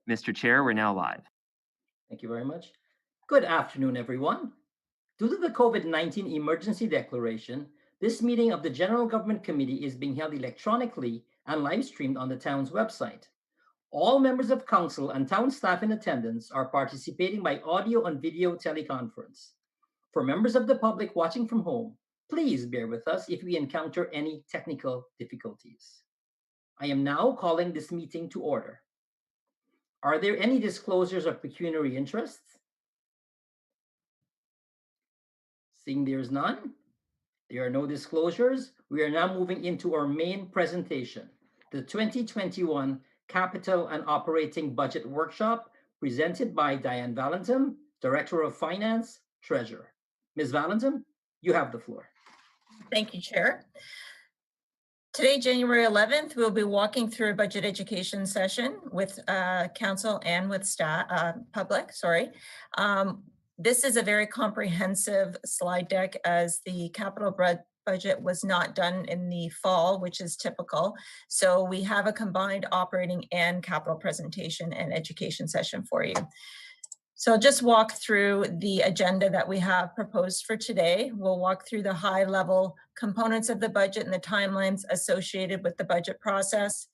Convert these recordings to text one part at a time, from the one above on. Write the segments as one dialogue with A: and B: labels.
A: Mr. Chair, we're now live.
B: Thank you very much. Good afternoon, everyone. Due to the COVID-19 emergency declaration, this meeting of the General Government Committee is being held electronically and live streamed on the town's website. All members of council and town staff in attendance are participating by audio and video teleconference. For members of the public watching from home, please bear with us if we encounter any technical difficulties. I am now calling this meeting to order. Are there any disclosures of pecuniary interests? Seeing there's none, there are no disclosures. We are now moving into our main presentation, the 2021 Capital and Operating Budget Workshop, presented by Diane Valentin, Director of Finance, Treasurer. Ms. Valentin, you have the floor.
C: Thank you, Chair. Today, January 11th, we'll be walking through a budget education session with council and with staff, public. This is a very comprehensive slide deck, as the capital budget was not done in the fall, which is typical. So we have a combined operating and capital presentation and education session for you. So I'll just walk through the agenda that we have proposed for today. We'll walk through the high level components of the budget and the timelines associated with the budget process.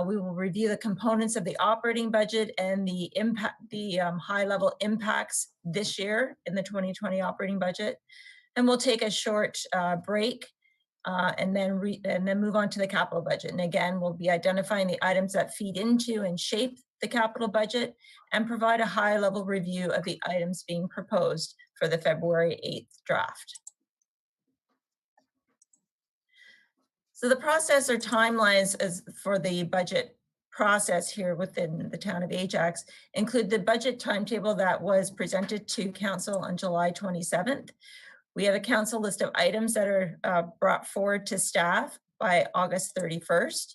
C: We will review the components of the operating budget and the high level impacts this year in the 2020 operating budget. And we'll take a short break and then move on to the capital budget. And again, we'll be identifying the items that feed into and shape the capital budget and provide a high level review of the items being proposed for the February 8th draft. So the process or timelines for the budget process here within the town of Ajax include the budget timetable that was presented to council on July 27th. We have a council list of items that are brought forward to staff by August 31st.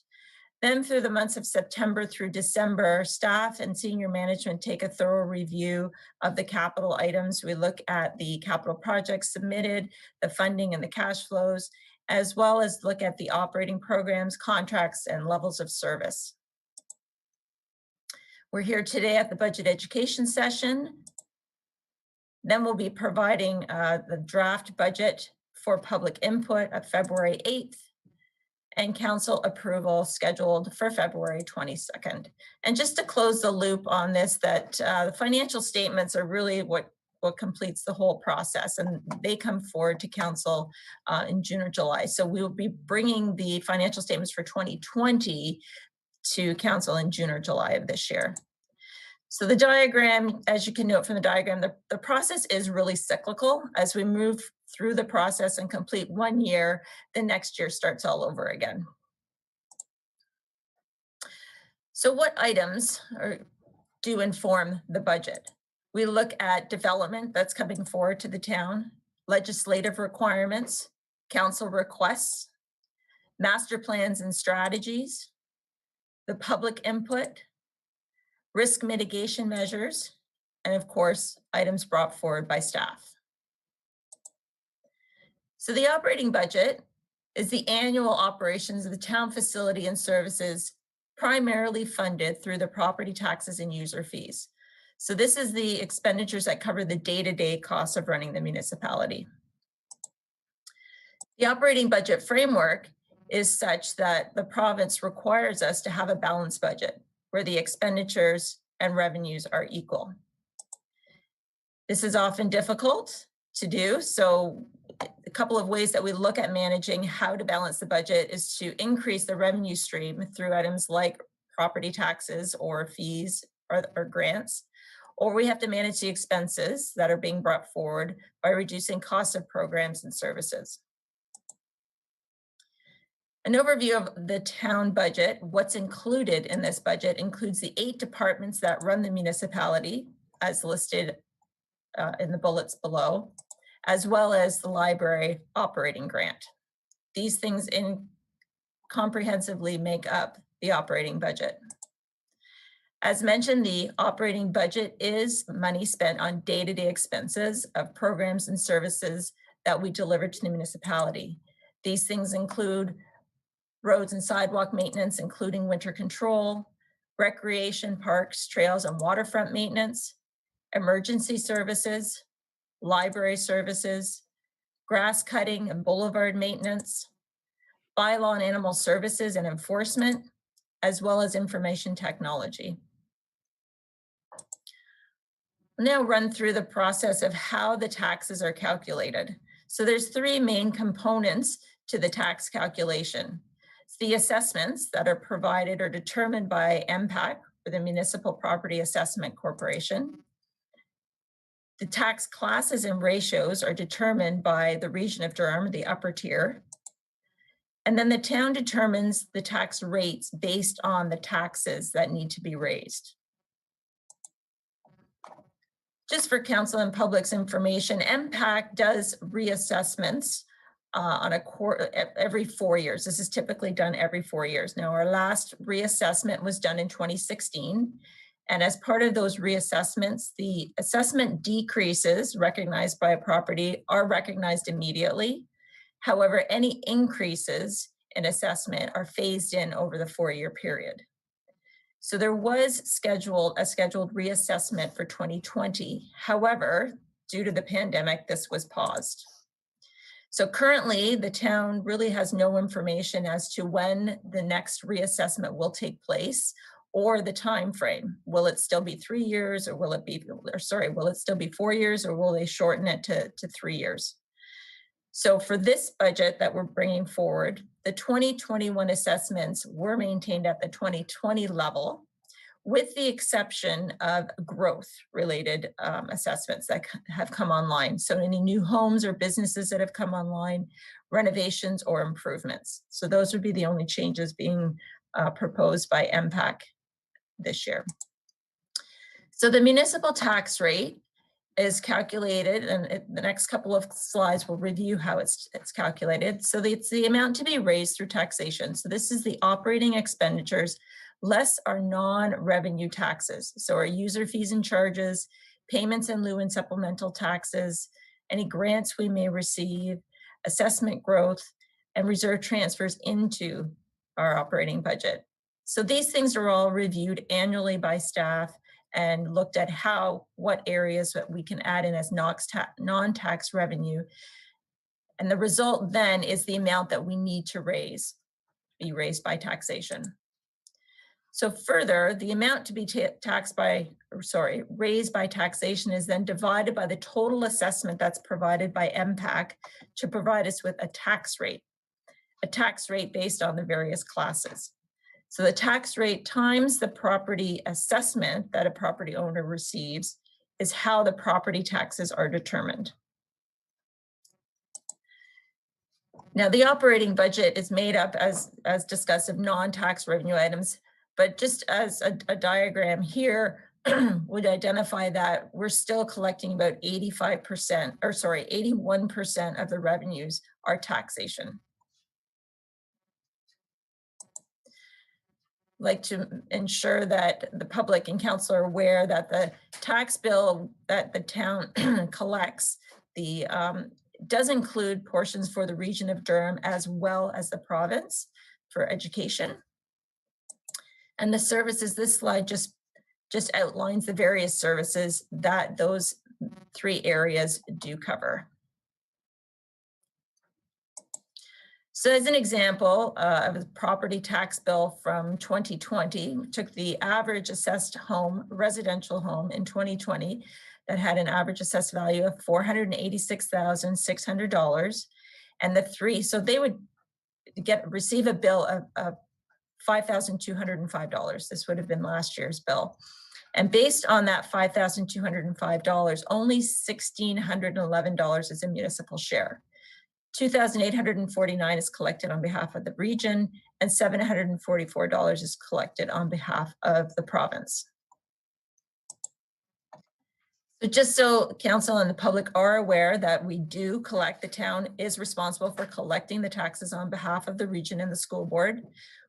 C: Then through the months of September through December, staff and senior management take a thorough review of the capital items. We look at the capital projects submitted, the funding and the cash flows, as well as look at the operating programs, contracts, and levels of service. We're here today at the budget education session. Then we'll be providing the draft budget for public input of February 8th and council approval scheduled for February 22nd. And just to close the loop on this, that the financial statements are really what completes the whole process, and they come forward to council in June or July. So we will be bringing the financial statements for 2020 to council in June or July of this year. So the diagram, as you can note from the diagram, the process is really cyclical. As we move through the process and complete 1 year, the next year starts all over again. So what items do inform the budget? We look at development that's coming forward to the town, legislative requirements, council requests, master plans and strategies, the public input, risk mitigation measures, and of course, items brought forward by staff. So the operating budget is the annual operations of the town facility and services primarily funded through the property taxes and user fees. So this is the expenditures that cover the day-to-day costs of running the municipality. The operating budget framework is such that the province requires us to have a balanced budget where the expenditures and revenues are equal. This is often difficult to do, so a couple of ways that we look at managing how to balance the budget is to increase the revenue stream through items like property taxes or fees or grants, or we have to manage the expenses that are being brought forward by reducing costs of programs and services. An overview of the town budget, what's included in this budget includes the 8 departments that run the municipality, as listed in the bullets below, as well as the library operating grant. These things comprehensively make up the operating budget. As mentioned, the operating budget is money spent on day-to-day expenses of programs and services that we deliver to the municipality. These things include roads and sidewalk maintenance, including winter control, recreation, parks, trails, and waterfront maintenance, emergency services, library services, grass cutting and boulevard maintenance, bylaw and animal services and enforcement, as well as information technology. I'll now run through the process of how the taxes are calculated. So there's three main components to the tax calculation. It's the assessments that are provided or determined by MPAC, or the Municipal Property Assessment Corporation. The tax classes and ratios are determined by the region of Durham, the upper tier. And then the town determines the tax rates based on the taxes that need to be raised. Just for council and public's information, MPAC does reassessments on a quarter every 4 years. This is typically done every 4 years. Now, our last reassessment was done in 2016. And as part of those reassessments, the assessment decreases recognized by a property are recognized immediately. However, any increases in assessment are phased in over the 4-year period. So there was a scheduled reassessment for 2020. However, due to the pandemic, this was paused. So currently, the town really has no information as to when the next reassessment will take place or the time frame. Will it still be 3 years, or will it still be 4 years, or will they shorten it to 3 years? So for this budget that we're bringing forward, the 2021 assessments were maintained at the 2020 level, with the exception of growth-related assessments that have come online. So any new homes or businesses that have come online, renovations or improvements. So those would be the only changes being proposed by MPAC this year. So the municipal tax rate is calculated, and the next couple of slides will review how it's calculated. So it's the amount to be raised through taxation. So this is the operating expenditures less our non-revenue taxes. So our user fees and charges, payments in lieu and supplemental taxes, any grants we may receive, assessment growth, and reserve transfers into our operating budget. So these things are all reviewed annually by staff and looked at what areas that we can add in as non-tax revenue. And the result then is the amount that we need to be raised by taxation. So further, the amount to be raised by taxation is then divided by the total assessment that's provided by MPAC to provide us with a tax rate based on the various classes. So the tax rate times the property assessment that a property owner receives is how the property taxes are determined. Now, the operating budget is made up, as discussed, of non-tax revenue items, but just as a diagram here would identify that we're still collecting about 81% of the revenues are taxation. Like to ensure that the public and council are aware that the tax bill that the town collects does include portions for the region of Durham as well as the province for education. And the services, this slide just outlines the various services that those 3 areas do cover. So as an example of a property tax bill from 2020, we took the average assessed residential home in 2020 that had an average assessed value of $486,600. And so they would receive a bill of $5,205. This would have been last year's bill. And based on that $5,205, only $1,611 is a municipal share. $2,849 is collected on behalf of the region, and $744 is collected on behalf of the province. So just so council and the public are aware that we do collect, the town is responsible for collecting the taxes on behalf of the region and the school board.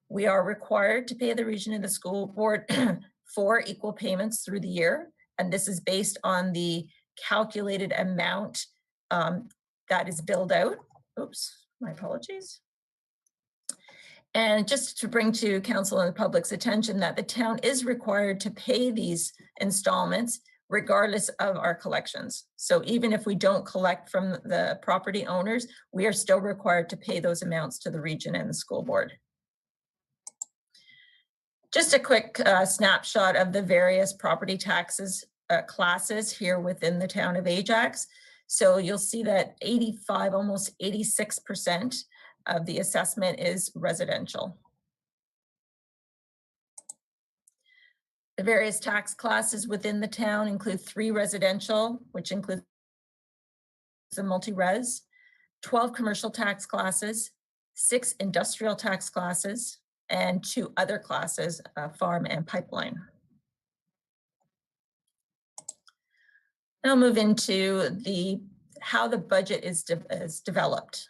C: We are required to pay the region and the school board 4 equal payments through the year, and this is based on the calculated amount that is billed out. Oops, my apologies. And just to bring to council and the public's attention that the town is required to pay these installments regardless of our collections. So even if we don't collect from the property owners, we are still required to pay those amounts to the region and the school board. Just a quick snapshot of the various property taxes classes here within the town of Ajax. So you'll see that 85, almost 86% of the assessment is residential. The various tax classes within the town include 3 residential, which includes the multi-res, 12 commercial tax classes, 6 industrial tax classes, and 2 other classes, farm and pipeline. Now I'll move into how the budget is developed.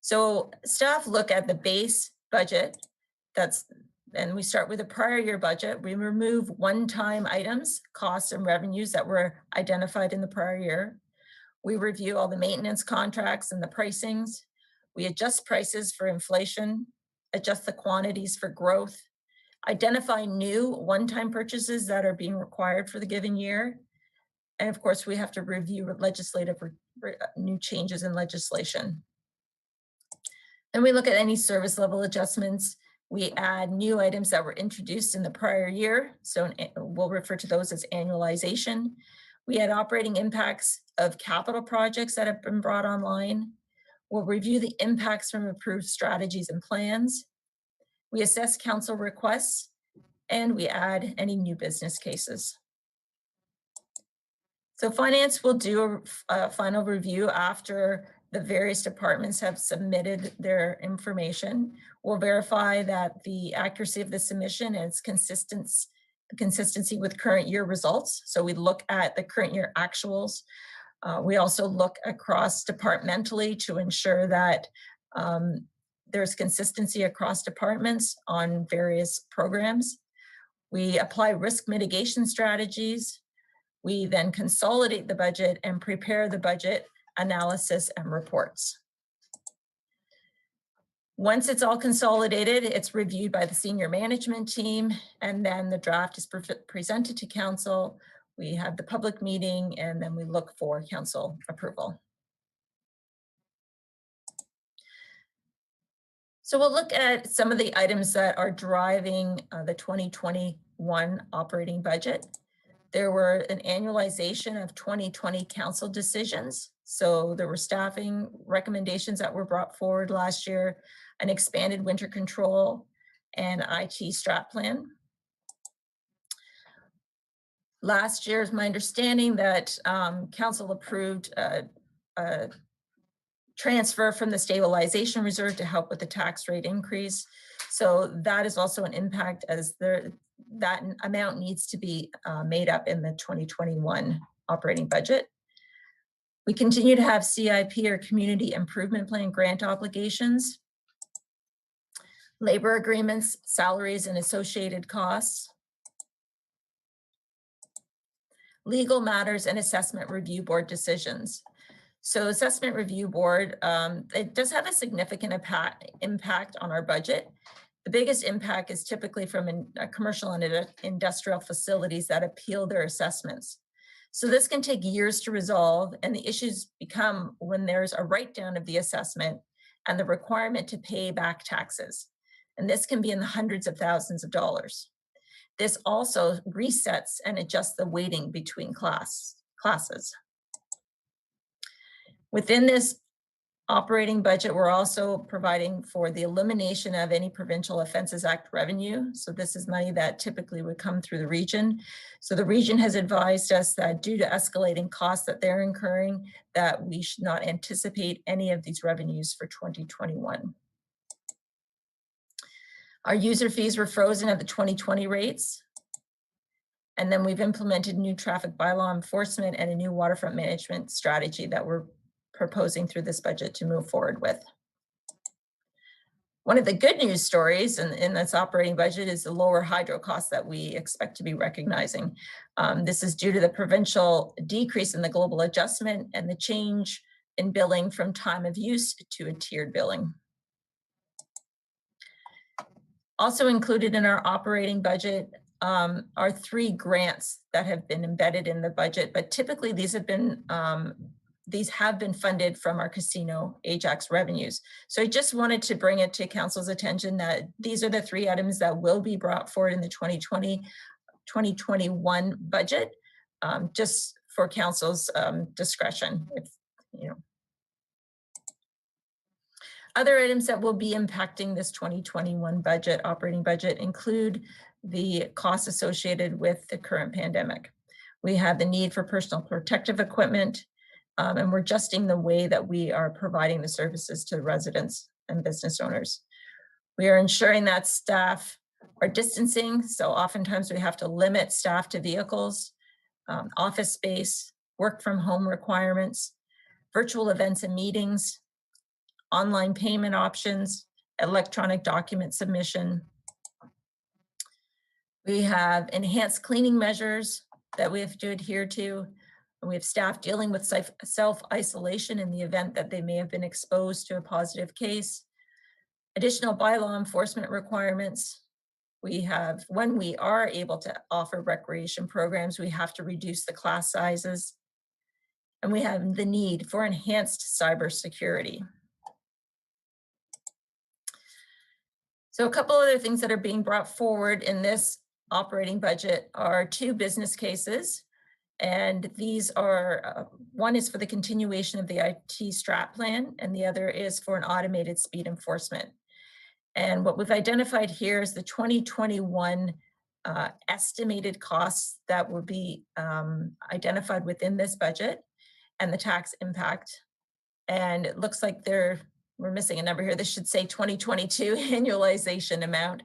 C: So staff look at the base budget, and we start with the prior year budget. We remove one-time items, costs and revenues that were identified in the prior year. We review all the maintenance contracts and the pricings. We adjust prices for inflation, adjust the quantities for growth, identify new one-time purchases that are being required for the given year. And of course, we have to review legislative new changes in legislation. And we look at any service level adjustments. We add new items that were introduced in the prior year. So we'll refer to those as annualization. We had operating impacts of capital projects that have been brought online. We'll review the impacts from approved strategies and plans. We assess council requests, and we add any new business cases. So finance will do a final review after the various departments have submitted their information. We'll verify that the accuracy of the submission and its consistency with current year results. So we look at the current year actuals. We also look across departmentally to ensure that there's consistency across departments on various programs. We apply risk mitigation strategies. We then consolidate the budget and prepare the budget analysis and reports. Once it's all consolidated, it's reviewed by the senior management team, and then the draft is presented to council. We have the public meeting, and then we look for council approval. So we'll look at some of the items that are driving the 2021 operating budget. There were an annualization of 2020 council decisions. So there were staffing recommendations that were brought forward last year, an expanded winter control, and IT strat plan. Last year, is my understanding that council approved a transfer from the stabilization reserve to help with the tax rate increase. So that is also an impact, as that amount needs to be made up in the 2021 operating budget. We continue to have CIP, or Community Improvement Plan, grant obligations, labor agreements, salaries and associated costs, legal matters, and assessment review board decisions. So assessment review board, it does have a significant impact on our budget. The biggest impact is typically from commercial and industrial facilities that appeal their assessments. So this can take years to resolve, and the issues become when there's a write-down of the assessment and the requirement to pay back taxes. And this can be in the hundreds of thousands of dollars. This also resets and adjusts the weighting between classes. Within this operating budget, we're also providing for the elimination of any Provincial Offences Act revenue. So this is money that typically would come through the region. So the region has advised us that due to escalating costs that they're incurring, that we should not anticipate any of these revenues for 2021. Our user fees were frozen at the 2020 rates. And then we've implemented new traffic bylaw enforcement and a new waterfront management strategy that we're proposing through this budget to move forward with. One of the good news stories in this operating budget is the lower hydro costs that we expect to be recognizing. This is due to the provincial decrease in the global adjustment and the change in billing from time of use to a tiered billing. Also included in our operating budget are 3 grants that have been embedded in the budget, but typically these have been funded from our casino Ajax revenues. So I just wanted to bring it to council's attention that these are the 3 items that will be brought forward in the 2021 budget, just for council's discretion. If, you know. Other items that will be impacting this 2021 budget, operating budget, include the costs associated with the current pandemic. We have the need for personal protective equipment, and we're adjusting the way that we are providing the services to residents and business owners. We are ensuring that staff are distancing, so oftentimes we have to limit staff to vehicles, office space, work from home requirements, virtual events and meetings, online payment options, electronic document submission. We have enhanced cleaning measures that we have to adhere to. And we have staff dealing with self-isolation in the event that they may have been exposed to a positive case. Additional bylaw enforcement requirements. We have, when we are able to offer recreation programs, we have to reduce the class sizes. And we have the need for enhanced cybersecurity. So a couple other things that are being brought forward in this operating budget are 2 business cases. And these are, one is for the continuation of the IT strat plan, and the other is for an automated speed enforcement. And what we've identified here is the 2021 estimated costs that will be identified within this budget and the tax impact. And it looks like we're missing a number here. This should say 2022 annualization amount.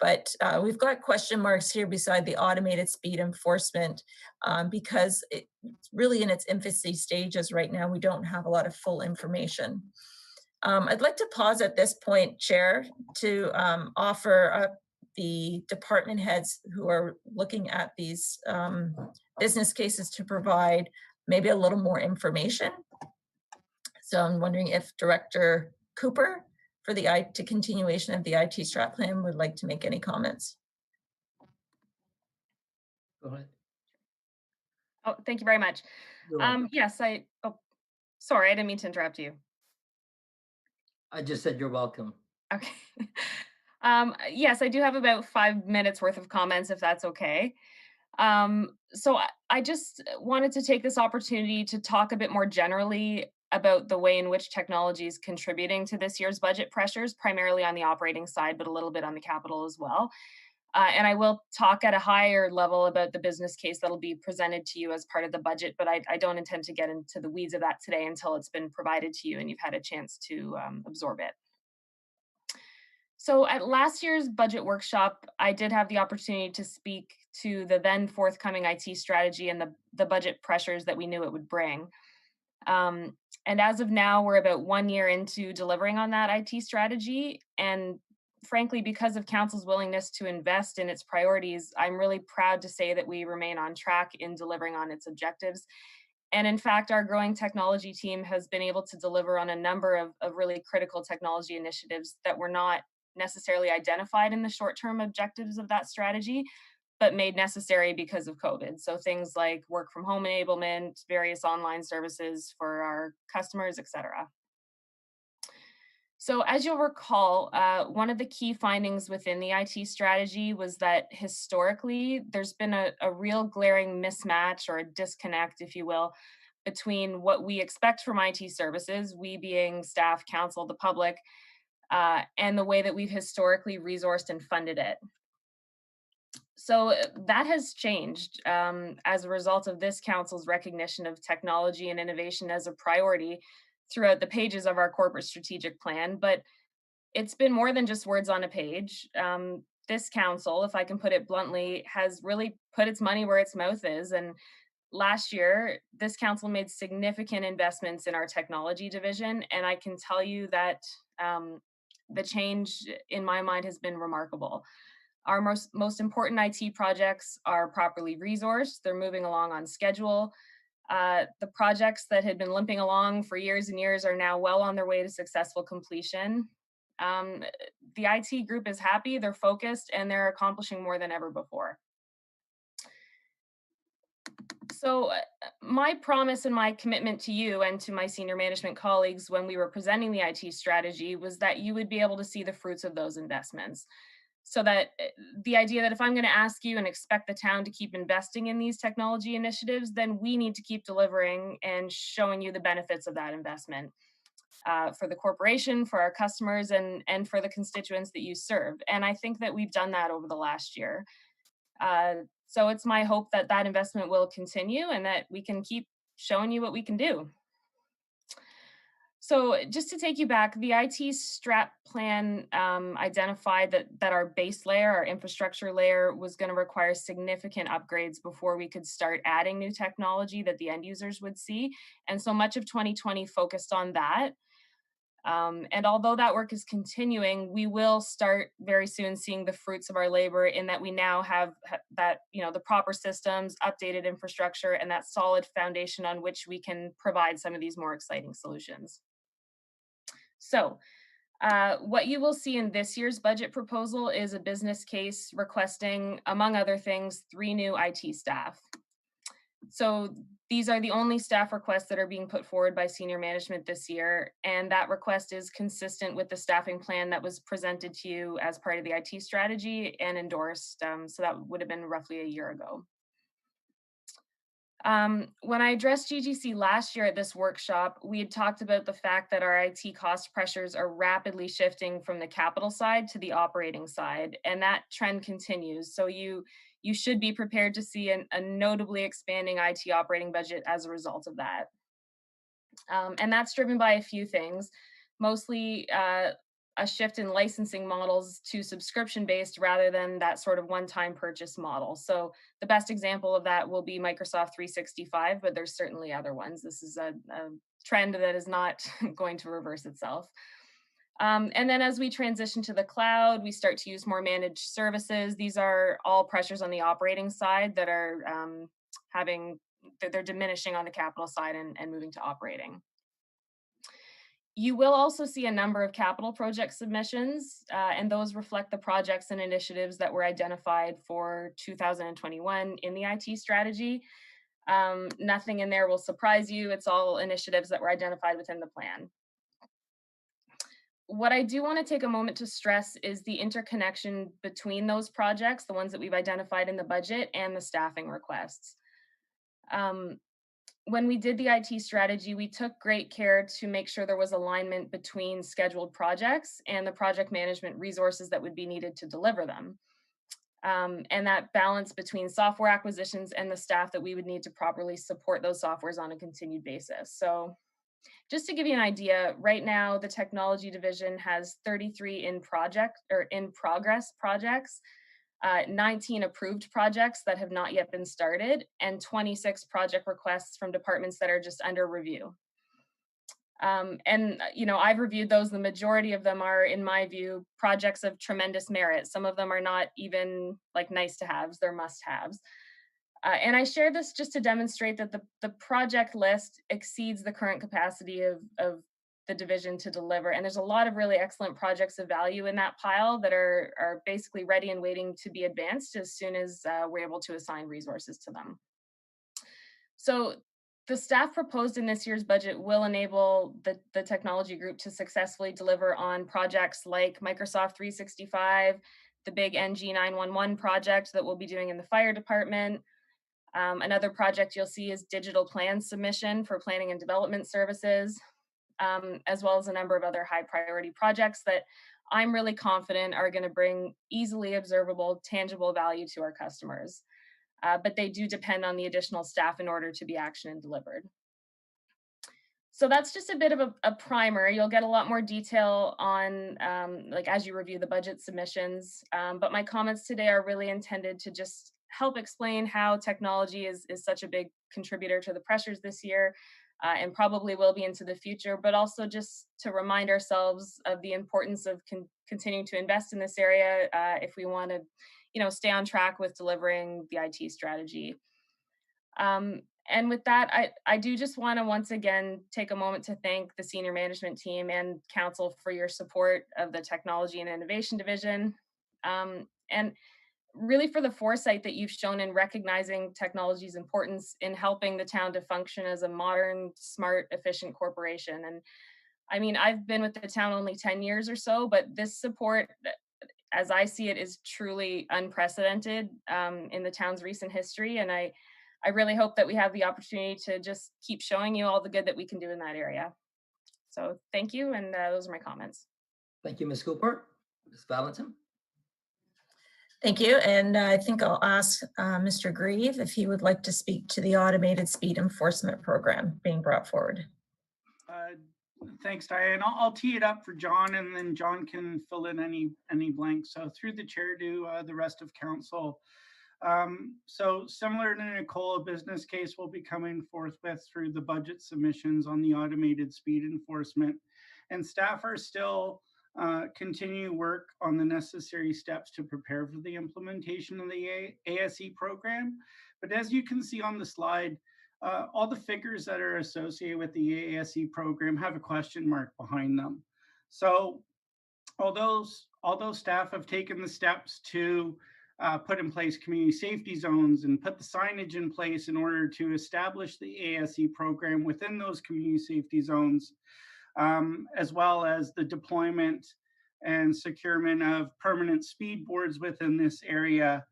C: But we've got question marks here beside the automated speed enforcement because it's really in its infancy stages right now. We don't have a lot of full information. I'd like to pause at this point, Chair, to offer the department heads who are looking at these business cases to provide maybe a little more information. So I'm wondering if Director Cooper for the continuation of the IT strat plan would like to make any comments.
B: Go ahead.
A: Oh, thank you very much. Yes, sorry, I didn't mean to interrupt you.
B: I just said you're welcome.
A: Okay. Yes, I do have about 5 minutes worth of comments, if that's okay. So I just wanted to take this opportunity to talk a bit more generally about the way in which technology is contributing to this year's budget pressures, primarily on the operating side, but a little bit on the capital as well. And I will talk at a higher level about the business case that'll be presented to you as part of the budget, but I don't intend to get into the weeds of that today until it's been provided to you and you've had a chance to absorb it. So at last year's budget workshop, I did have the opportunity to speak to the then forthcoming IT strategy and the budget pressures that we knew it would bring. And as of now, we're about 1 year into delivering on that IT strategy. And frankly, because of Council's willingness to invest in its priorities, I'm really proud to say that we remain on track in delivering on its objectives. And in fact, our growing technology team has been able to deliver on a number of really critical technology initiatives that were not necessarily identified in the short-term objectives of that strategy, but made necessary because of COVID. So things like work from home enablement, various online services for our customers, et cetera. So as you'll recall, one of the key findings within the IT strategy was that historically, there's been a real glaring mismatch or a disconnect, if you will, between what we expect from IT services, we being staff, council, the public, and the way that we've historically resourced and funded it. So that has changed as a result of this council's recognition of technology and innovation as a priority throughout the pages of our corporate strategic plan, but it's been more than just words on a page. This council, if I can put it bluntly, has really put its money where its mouth is. And last year, this council made significant investments in our technology division. And I can tell you that the change in my mind has been remarkable. Our most important IT projects are properly resourced. They're moving along on schedule. The projects that had been limping along for years and years are now well on their way to successful completion. the IT group is happy, they're focused, and they're accomplishing more than ever before. So, my promise and my commitment to you and to my senior management colleagues when we were presenting the IT strategy was that you would be able to see the fruits of those investments. So that the idea that if I'm going to ask you and expect the town to keep investing in these technology initiatives, then we need to keep delivering and showing you the benefits of that investment for the corporation, for our customers, and for the constituents that you serve. And I think that we've done that over the last year. So it's my hope that that investment will continue and that we can keep showing you what we can do. So just to take you back, the IT strat plan identified that our base layer, our infrastructure layer, was going to require significant upgrades before we could start adding new technology that the end users would see. And so much of 2020 focused on that. And although that work is continuing, we will start very soon seeing the fruits of our labor in that we now have that, the proper systems, updated infrastructure, and that solid foundation on which we can provide some of these more exciting solutions. So, what you will see in this year's budget proposal is a business case requesting, among other things, 3 new IT staff. So these are the only staff requests that are being put forward by senior management this year, and that request is consistent with the staffing plan that was presented to you as part of the IT strategy and endorsed. So that would have been roughly a year ago. When I addressed GGC last year at this workshop, we had talked about the fact that our IT cost pressures are rapidly shifting from the capital side to the operating side, and that trend continues. So you should be prepared to see a notably expanding IT operating budget as a result of that. And that's driven by a few things, mostly a shift in licensing models to subscription based rather than that sort of one-time purchase model. So the best example of that will be Microsoft 365, but there's certainly other ones. This is a trend that is not going to reverse itself. And then as we transition to the cloud, we start to use more managed services. These are all pressures on the operating side that are they're diminishing on the capital side and moving to operating. You will also see a number of capital project submissions, and those reflect the projects and initiatives that were identified for 2021 in the IT strategy. Nothing in there will surprise you. It's all initiatives that were identified within the plan. What I do want to take a moment to stress is the interconnection between those projects, the ones that we've identified in the budget, and the staffing requests. When we did the IT strategy, we took great care to make sure there was alignment between scheduled projects and the project management resources that would be needed to deliver them. And that balance between software acquisitions and the staff that we would need to properly support those softwares on a continued basis. So just to give you an idea, right now the technology division has 33 in progress projects, 19 approved projects that have not yet been started, and 26 project requests from departments that are just under review. I've reviewed those. The majority of them are, in my view, projects of tremendous merit. Some of them are not even like nice to haves, they're must haves. And I share this just to demonstrate that the project list exceeds the current capacity of the division to deliver. And there's a lot of really excellent projects of value in that pile that are basically ready and waiting to be advanced as soon as we're able to assign resources to them. So the staff proposed in this year's budget will enable the technology group to successfully deliver on projects like Microsoft 365, the big NG 911 project that we'll be doing in the fire department. Another project you'll see is digital plan submission for planning and development services, as well as a number of other high priority projects that I'm really confident are going to bring easily observable, tangible value to our customers. But they do depend on the additional staff in order to be actioned and delivered. So that's just a bit of a primer. You'll get a lot more detail on, as you review the budget submissions. But my comments today are really intended to just help explain how technology is such a big contributor to the pressures this year, and probably will be into the future, but also just to remind ourselves of the importance of continuing to invest in this area if we want to, stay on track with delivering the IT strategy. And with that, I do just want to once again take a moment to thank the senior management team and council for your support of the Technology and Innovation Division. And really for the foresight that you've shown in recognizing technology's importance in helping the town to function as a modern, smart, efficient corporation. And I mean, I've been with the town only 10 years or so, but this support, as I see it, is truly unprecedented in the town's recent history. And I really hope that we have the opportunity to just keep showing you all the good that we can do in that area. So thank you. And those are my comments.
B: Thank you, Ms. Cooper. Ms. Valentin?
C: Thank you. And I think I'll ask Mr. Grieve if he would like to speak to the automated speed enforcement program being brought forward.
D: Thanks, Diane. I'll tee it up for John, and then John can fill in any blanks. So through the chair to the rest of council. So similar to Nicole, a business case will be coming forthwith through the budget submissions on the automated speed enforcement. And staff are still continue work on the necessary steps to prepare for the implementation of the ASE program. But as you can see on the slide, all the figures that are associated with the ASE program have a question mark behind them. So although staff have taken the steps to put in place community safety zones and put the signage in place in order to establish the ASE program within those community safety zones, as well as the deployment and securement of permanent speed boards within this area.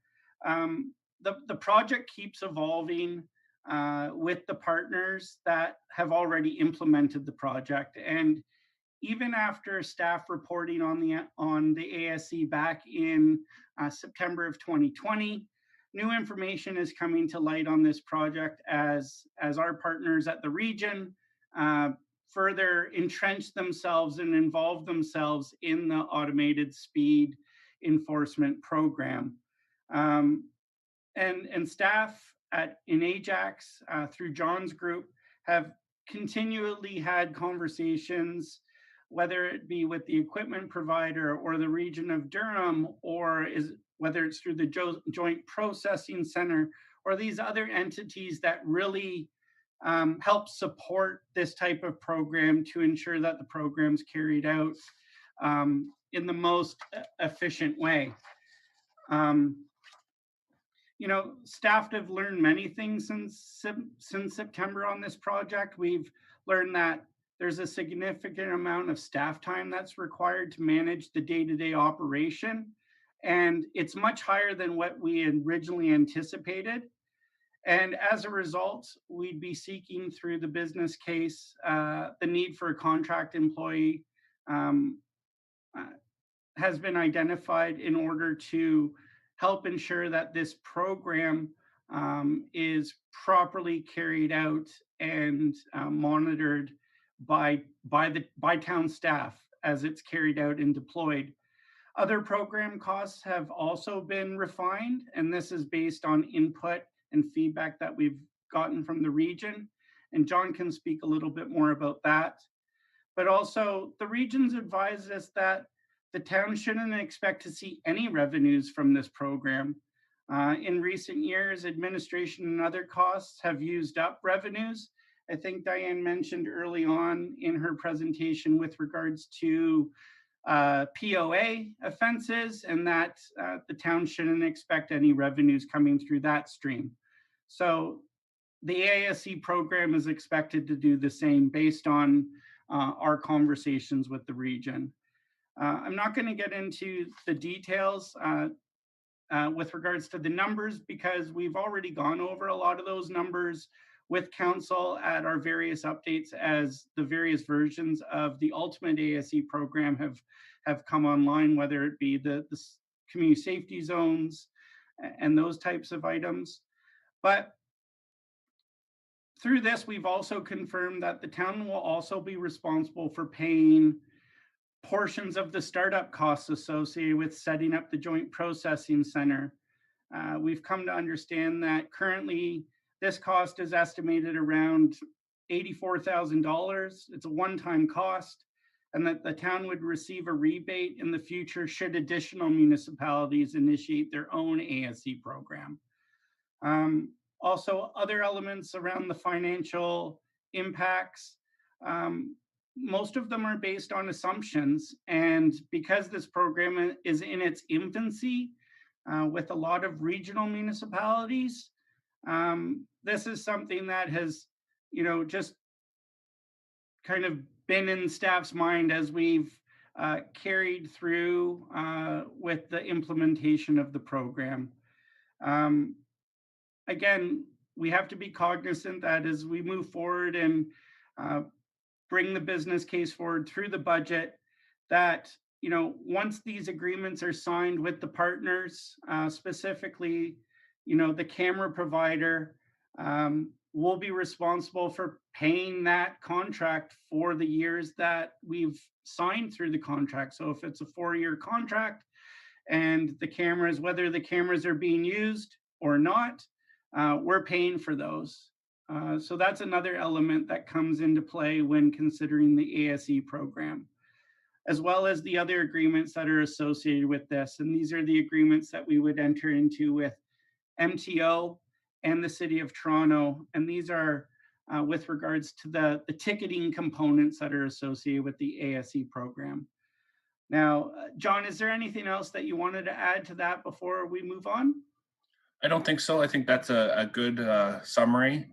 D: The project keeps evolving with the partners that have already implemented the project. And even after staff reporting on the ASE back in September of 2020, new information is coming to light on this project as our partners at the region further entrench themselves and involve themselves in the automated speed enforcement program. And staff in Ajax through John's group have continually had conversations, whether it be with the equipment provider or the region of Durham, or whether it's through the Joint Processing Center or these other entities that really help support this type of program to ensure that the program's carried out in the most efficient way. You know, staff have learned many things since September on this project. We've learned that there's a significant amount of staff time that's required to manage the day-to-day operation, and it's much higher than what we had originally anticipated. And as a result, we'd be seeking through the business case the need for a contract employee has been identified in order to help ensure that this program is properly carried out and monitored by town staff as it's carried out and deployed. Other program costs have also been refined, and this is based on input and feedback that we've gotten from the region. And John can speak a little bit more about that. But also the region's advised us that the town shouldn't expect to see any revenues from this program. In recent years, administration and other costs have used up revenues. I think Diane mentioned early on in her presentation with regards to POA offenses, and that the town shouldn't expect any revenues coming through that stream. So the ASE program is expected to do the same based on our conversations with the region. I'm not going to get into the details with regards to the numbers because we've already gone over a lot of those numbers with council at our various updates as the various versions of the ultimate ASE program have come online, whether it be the community safety zones and those types of items. But through this, we've also confirmed that the town will also be responsible for paying portions of the startup costs associated with setting up the Joint Processing Center. We've come to understand that currently this cost is estimated around $84,000. It's a one-time cost, and that the town would receive a rebate in the future should additional municipalities initiate their own ASE program. Also, other elements around the financial impacts. Most of them are based on assumptions. And because this program is in its infancy with a lot of regional municipalities, this is something that has, just kind of been in staff's mind as we've carried through with the implementation of the program. Um, Again, we have to be cognizant that as we move forward and uh, bring the business case forward through the budget, that once these agreements are signed with the partners, specifically the camera provider, will be responsible for paying that contract for the years that we've signed through the contract. So if it's a 4-year contract and whether the cameras are being used or not, we're paying for those. So that's another element that comes into play when considering the ASE program, as well as the other agreements that are associated with this. And these are the agreements that we would enter into with MTO and the City of Toronto. And these are with regards to the ticketing components that are associated with the ASE program. Now, John, is there anything else that you wanted to add to that before we move on?
E: I don't think so. I think that's a good summary.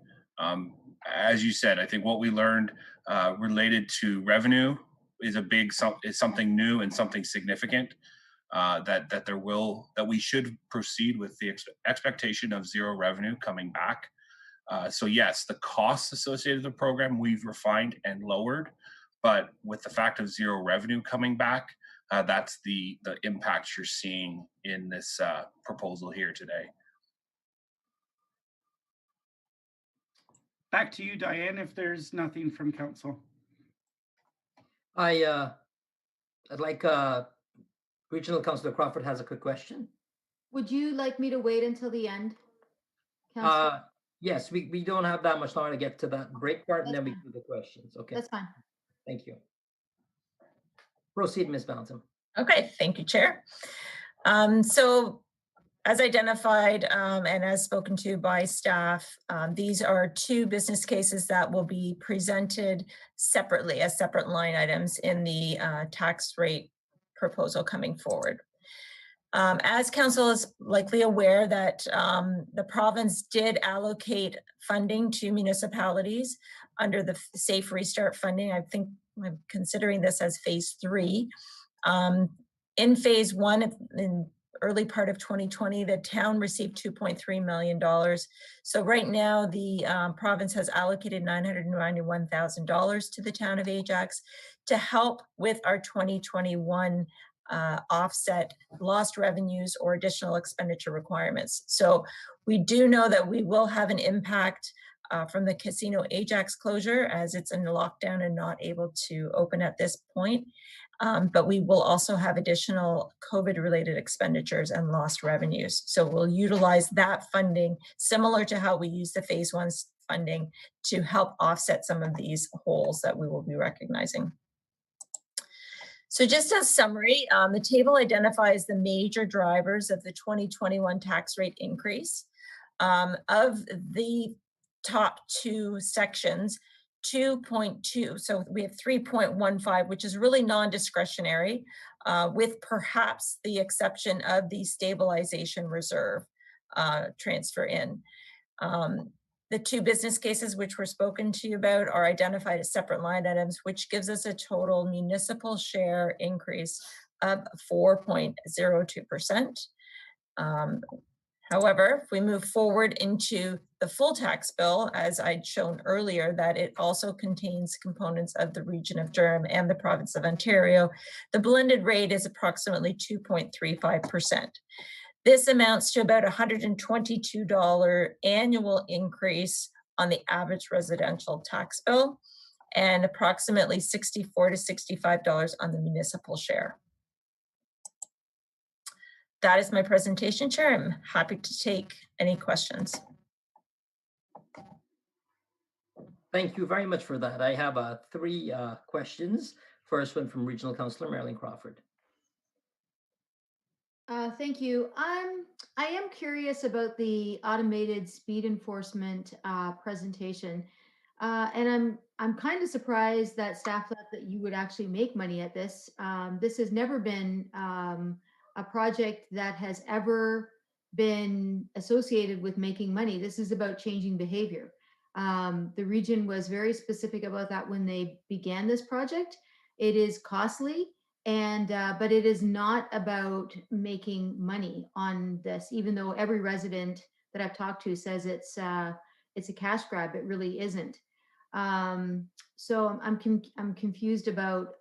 E: As you said, I think what we learned related to revenue is is something new and something significant. That we should proceed with the expectation of zero revenue coming back. So yes, the costs associated with the program we've refined and lowered, but with the fact of zero revenue coming back, that's the impact you're seeing in this proposal here today.
D: Back to you, Diane, if there's nothing from council.
B: I'd like Regional Councillor Crawford has a quick question.
F: Would you like me to wait until the end, Councillor?
B: Yes, we don't have that much longer to get to that break part, and
F: That's
B: then we
F: fine.
B: do the questions. Okay,
F: That's fine.
B: thank you. Proceed, Ms. Valentin.
C: Okay, thank you, Chair. So as identified and as spoken to by staff, these are two business cases that will be presented separately as separate line items in the tax rate proposal coming forward. As council is likely aware that the province did allocate funding to municipalities under the Safe Restart funding. I think I'm considering this as phase 3. In phase 1, in early part of 2020, the town received $2.3 million. So right now the province has allocated $991,000 to the town of Ajax to help with our 2021 offset lost revenues or additional expenditure requirements. So we do know that we will have an impact from the Casino Ajax closure, as it's in lockdown and not able to open at this point. But we will also have additional COVID-related expenditures and lost revenues. So we'll utilize that funding, similar to how we use the phase 1 funding, to help offset some of these holes that we will be recognizing. So just as summary, the table identifies the major drivers of the 2021 tax rate increase. Of the top two sections, 2.2, so we have 3.15, which is really non-discretionary, with perhaps the exception of the stabilization reserve transfer in. The two business cases which were spoken to you about are identified as separate line items, which gives us a total municipal share increase of 4.02%. However, if we move forward into the full tax bill, as I'd shown earlier, that it also contains components of the region of Durham and the province of Ontario, the blended rate is approximately 2.35%. This amounts to about $122 annual increase on the average residential tax bill and approximately $64 to $65 on the municipal share. That is my presentation, Chair. I'm happy to take any questions.
B: Thank you very much for that. I have 3 questions. First one from Regional Councillor Marilyn Crawford.
F: Thank you. I am curious about the automated speed enforcement presentation, and I'm kind of surprised that staff thought that you would actually make money at this. This has never been a project that has ever been associated with making money. This is about changing behavior. The region was very specific about that when they began this project. It is costly, and but it is not about making money on this, even though every resident that I've talked to says it's a cash grab. It really isn't. So I'm confused about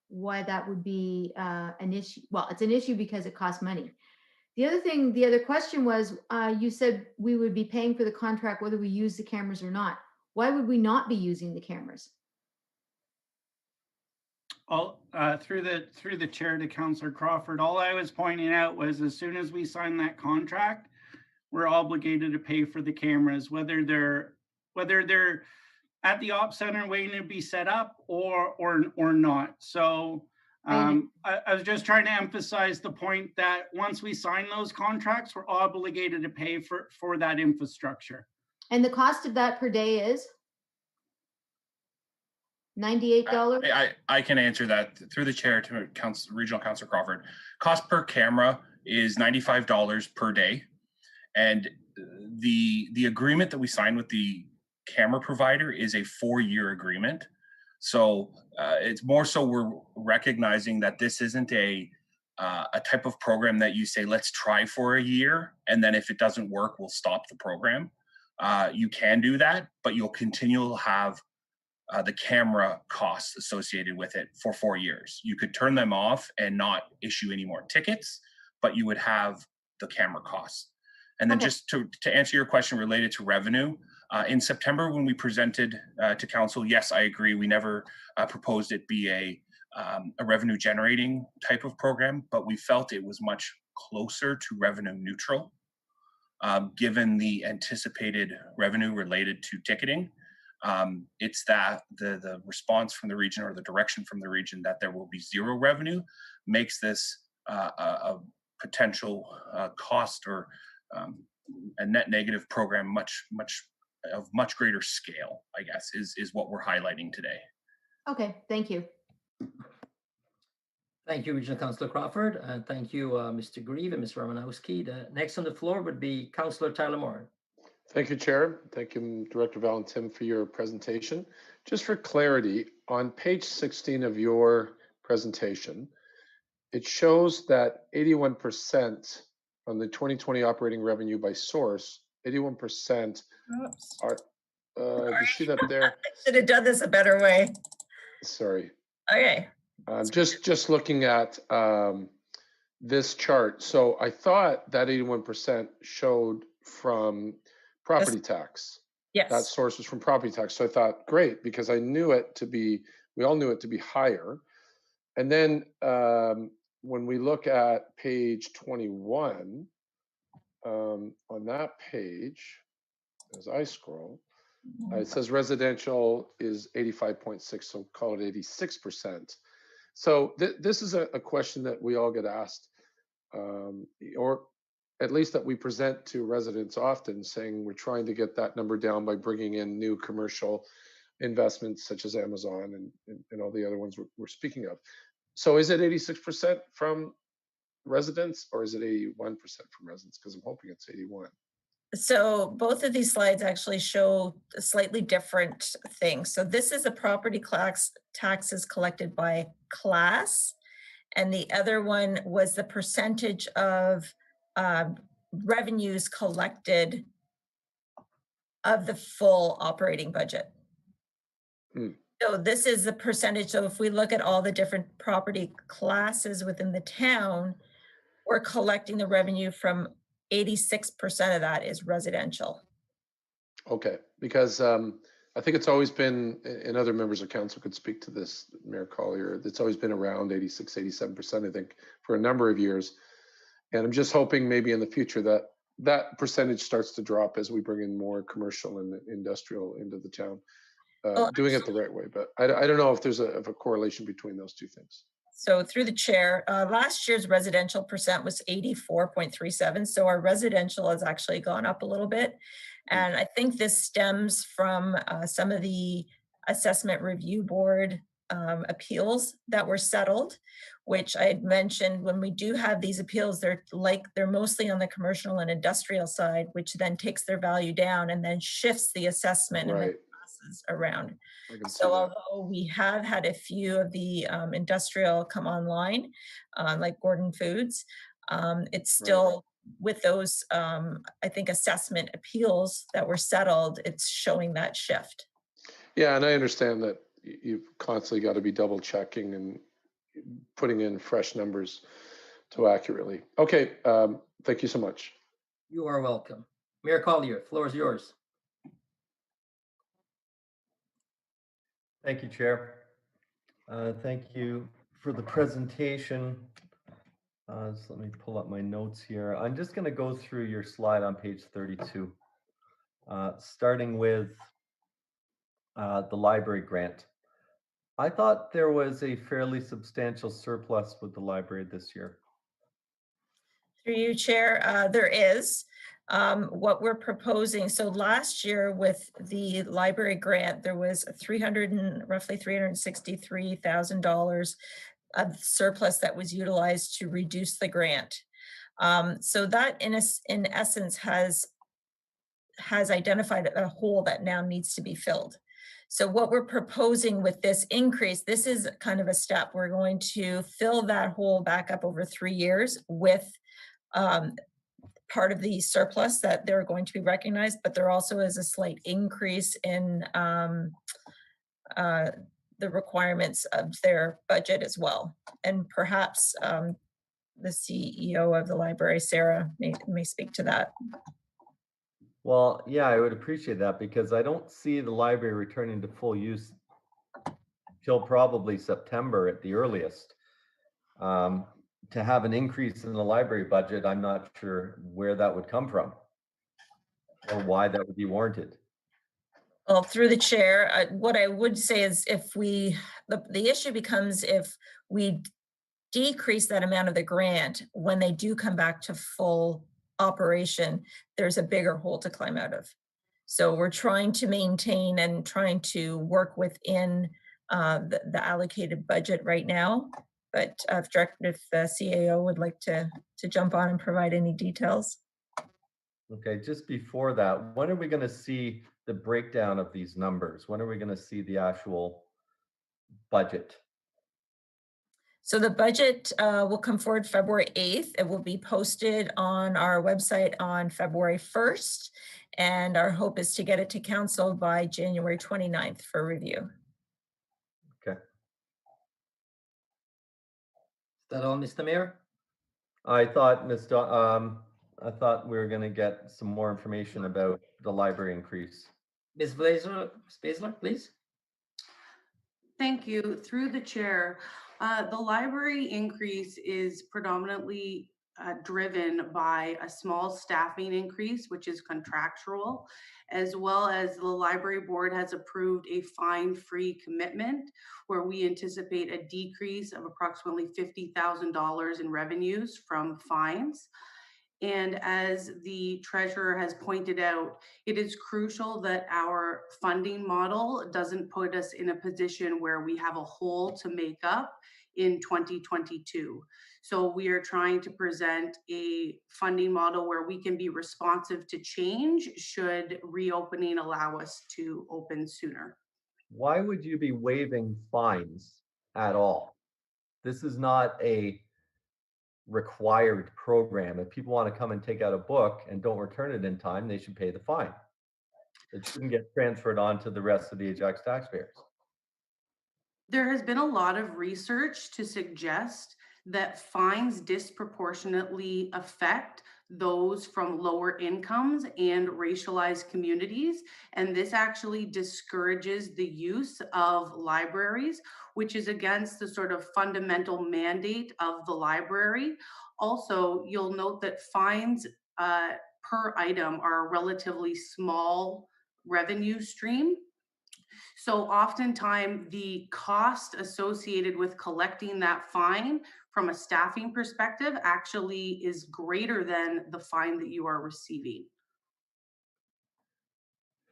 F: why that would be an issue. Well, it's an issue because it costs money. The other question was, you said we would be paying for the contract whether we use the cameras or not. Why would we not be using the cameras?
D: Through the chair to Councillor Crawford, all I was pointing out was as soon as we sign that contract, we're obligated to pay for the cameras, whether they're at the op center waiting to be set up or not. So I was just trying to emphasize the point that once we sign those contracts, we're obligated to pay for that infrastructure.
F: And the cost of that per day is $98?
E: I can answer that through the chair to Regional Councillor Crawford. Cost per camera is $95 per day. And the agreement that we signed with the camera provider is a 4-year agreement. So it's more so we're recognizing that this isn't a type of program that you say, let's try for a year, and then if it doesn't work, we'll stop the program. You can do that, but you'll continue to have the camera costs associated with it for 4 years. You could turn them off and not issue any more tickets, but you would have the camera costs. And then just to answer your question related to revenue, in September when we presented to council, yes, I agree, we never proposed it be a revenue generating type of program, but we felt it was much closer to revenue neutral, given the anticipated revenue related to ticketing. It's that the response from the region or the direction from the region that there will be zero revenue makes this a potential cost or a net negative program of much greater scale, I guess, is what we're highlighting today.
F: Okay, thank you.
B: Thank you, Regional Councillor Crawford, and thank you, Mr. Grieve and Ms. Romanowski. The next on the floor would be Councillor Tyler Moore.
G: Thank you, Chair. Thank you, Director Valentin, for your presentation. Just for clarity, on page 16 of your presentation, it shows that 81% on the 2020 operating revenue by source, 81% are, do you see that there?
C: I should have done this a better way.
G: Sorry.
C: Okay.
G: Just looking at this chart. So I thought that 81% showed from property tax.
C: Yes.
G: That source was from property tax. So I thought, great, because I knew it to be, we all knew it to be higher. And then when we look at page 21, on that page, as I scroll, it says residential is 85.6, so call it 86%. So this is a question that we all get asked, or at least that we present to residents often, saying we're trying to get that number down by bringing in new commercial investments such as Amazon and all the other ones we're speaking of. So is it 86% from residents or is it 81% from residents? Because I'm hoping it's 81.
C: So both of these slides actually show a slightly different things. So this is a property taxes collected by class, and the other one was the percentage of revenues collected of the full operating budget. So this is the percentage. So if we look at all the different property classes within the town, we're collecting the revenue from 86% of that is residential.
G: Okay, because I think it's always been, and other members of council could speak to this, Mayor Collier, it's always been around 86, 87%, I think, for a number of years. And I'm just hoping maybe in the future that that percentage starts to drop as we bring in more commercial and industrial into the town, doing it the right way. But I don't know if there's a correlation between those two things.
C: So through the chair, last year's residential percent was 84.37. So our residential has actually gone up a little bit. And I think this stems from some of the assessment review board appeals that were settled, which I had mentioned when we do have these appeals, they're mostly on the commercial and industrial side, which then takes their value down and then shifts the assessment and then passes around. So although we have had a few of the industrial come online, like Gordon Foods, it's still with those, I think, assessment appeals that were settled, it's showing that shift.
G: Yeah, and I understand that you've constantly got to be double checking and putting in fresh numbers to accurately. Okay, thank you so much.
B: You are welcome. Mayor Collier, floor is yours.
H: Thank you, Chair. Thank you for the presentation. So let me pull up my notes here. I'm just going to go through your slide on page 32, starting with the library grant. I thought there was a fairly substantial surplus with the library this year.
C: Through you, Chair, there is. What we're proposing, so last year with the library grant, there was roughly $363,000 of surplus that was utilized to reduce the grant. So that in essence has identified a hole that now needs to be filled. So what we're proposing with this increase, this is kind of a step. We're going to fill that hole back up over 3 years with part of the surplus that they're going to be recognized, but there also is a slight increase in the requirements of their budget as well. And perhaps the CEO of the library, Sarah, may speak to that.
H: Well, yeah, I would appreciate that because I don't see the library returning to full use till probably September at the earliest. To have an increase in the library budget, I'm not sure where that would come from or why that would be warranted.
C: Well, through the chair, what I would say is if the issue becomes if we decrease that amount of the grant, when they do come back to full operation, there's a bigger hole to climb out of. So we're trying to maintain and trying to work within the allocated budget right now. But if the CAO would like to jump on and provide any details.
H: Okay, just before that, when are we going to see the breakdown of these numbers? When are we going to see the actual budget?
C: So the budget will come forward February 8th. It will be posted on our website on February 1st. And our hope is to get it to council by January 29th for review.
H: Okay.
B: Is that all, Mr. Mayor?
H: I thought, I thought we were going to get some more information about the library increase.
B: Ms. Spazler, please.
I: Thank you. Through the chair, the library increase is predominantly driven by a small staffing increase, which is contractual, as well as the library board has approved a fine-free commitment where we anticipate a decrease of approximately $50,000 in revenues from fines. And as the treasurer has pointed out, it is crucial that our funding model doesn't put us in a position where we have a hole to make up in 2022. So we are trying to present a funding model where we can be responsive to change should reopening allow us to open sooner.
H: Why would you be waiving fines at all? This is not a required program. If people want to come and take out a book and don't return it in time, they should pay the fine. It shouldn't get transferred on to the rest of the Ajax taxpayers.
I: There has been a lot of research to suggest that fines disproportionately affect those from lower incomes and racialized communities. And this actually discourages the use of libraries, which is against the sort of fundamental mandate of the library. Also, you'll note that fines per item are a relatively small revenue stream. So oftentimes the cost associated with collecting that fine from a staffing perspective actually is greater than the fine that you are receiving.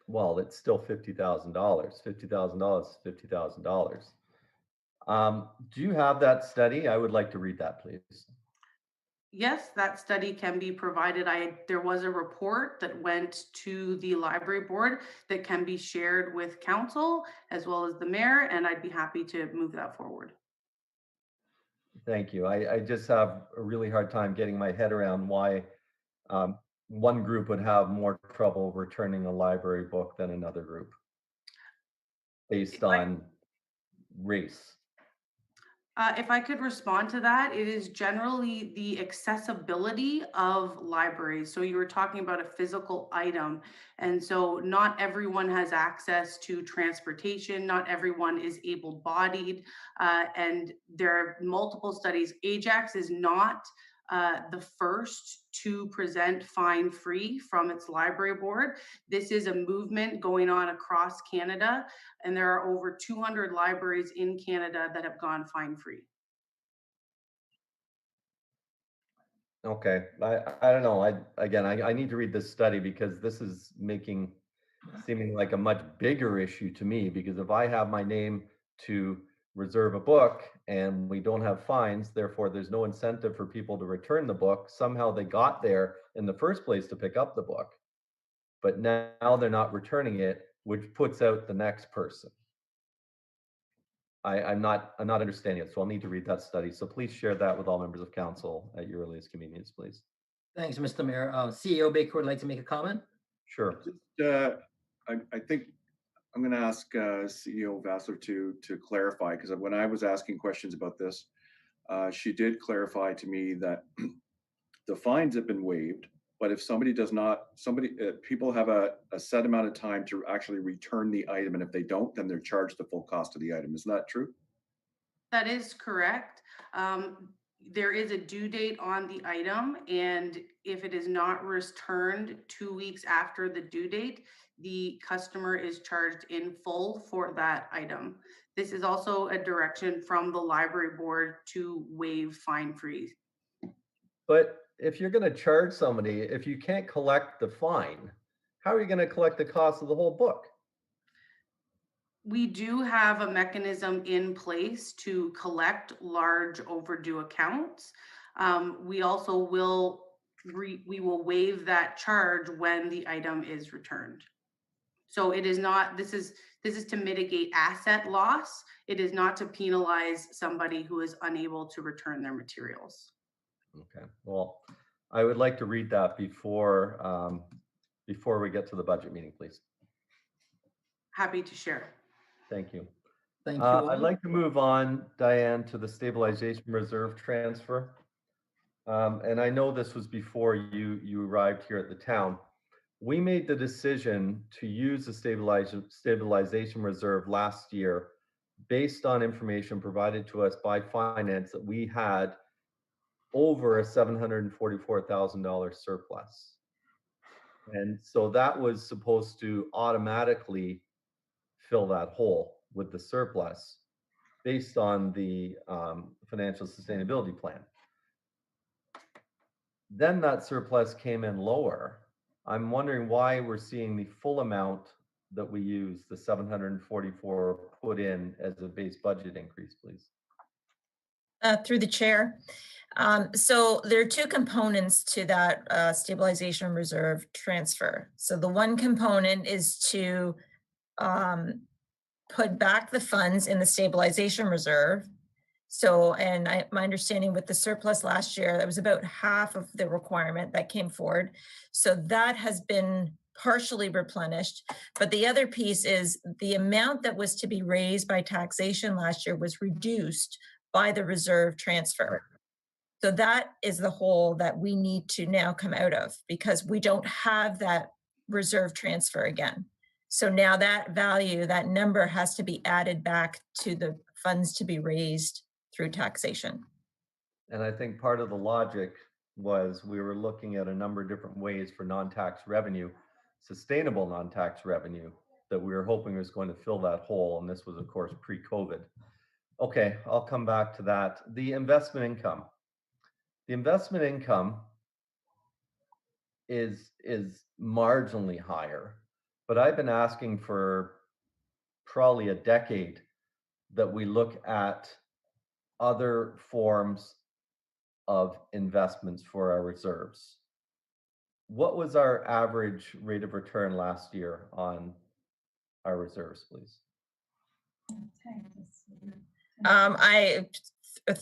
H: Well, it's still $50,000. $50,000 is $50,000. Do you have that study? I would like to read that, please.
I: Yes, that study can be provided. There was a report that went to the library board that can be shared with council as well as the mayor, and I'd be happy to move that forward.
H: Thank you. I just have a really hard time getting my head around why one group would have more trouble returning a library book than another group based on race.
I: If I could respond to that, it is generally the accessibility of libraries. So you were talking about a physical item. And so not everyone has access to transportation. Not everyone is able-bodied. And there are multiple studies. Ajax is not the first to present fine-free from its library board. This is a movement going on across Canada, and there are over 200 libraries in Canada that have gone fine-free.
H: Okay, I don't know. I need to read this study because this is seeming like a much bigger issue to me, because if I have my name to reserve a book and we don't have fines, therefore there's no incentive for people to return the book. Somehow they got there in the first place to pick up the book, but now they're not returning it, which puts out the next person. I'm not understanding it, so I'll need to read that study. So please share that with all members of council at your earliest convenience, please.
B: Thanks, Mr. Mayor. CEO Baker would like to make a comment.
H: Sure.
J: I think I'm going to ask CEO Vassler to clarify, because when I was asking questions about this, she did clarify to me that the fines have been waived, but if somebody does not, people have a set amount of time to actually return the item, and if they don't, then they're charged the full cost of the item. Isn't that true?
I: That is correct. There is a due date on the item, and if it is not returned 2 weeks after the due date, the customer is charged in full for that item. This is also a direction from the library board to waive fine freeze.
H: But if you're going to charge somebody, if you can't collect the fine, how are you going to collect the cost of the whole book?
I: We do have a mechanism in place to collect large overdue accounts. We also will we will waive that charge when the item is returned. So it is not, this is to mitigate asset loss. It is not to penalize somebody who is unable to return their materials.
H: Okay, well, I would like to read that before we get to the budget meeting, please.
I: Happy to share.
H: Thank you.
B: Thank you.
H: I'd like to move on, Diane, to the stabilization reserve transfer. And I know this was before you arrived here at the town. We made the decision to use the stabilization reserve last year based on information provided to us by finance that we had over a $744,000 surplus. And so that was supposed to automatically fill that hole with the surplus based on the financial sustainability plan. Then that surplus came in lower. I'm wondering why we're seeing the full amount that we use, the 744, put in as a base budget increase, please.
C: Through the chair. So there are two components to that stabilization reserve transfer. So the one component is to put back the funds in the stabilization reserve. So, and my understanding with the surplus last year, that was about half of the requirement that came forward. So that has been partially replenished. But the other piece is the amount that was to be raised by taxation last year was reduced by the reserve transfer. So that is the hole that we need to now come out of, because we don't have that reserve transfer again. So now that value, that number has to be added back to the funds to be raised through taxation.
H: And I think part of the logic was we were looking at a number of different ways for non-tax revenue, sustainable non-tax revenue, that we were hoping was going to fill that hole, and this was, of course, pre-COVID. Okay, I'll come back to that. The investment income. The investment income is marginally higher, but I've been asking for probably a decade that we look at other forms of investments for our reserves. What was our average rate of return last year on our reserves, please?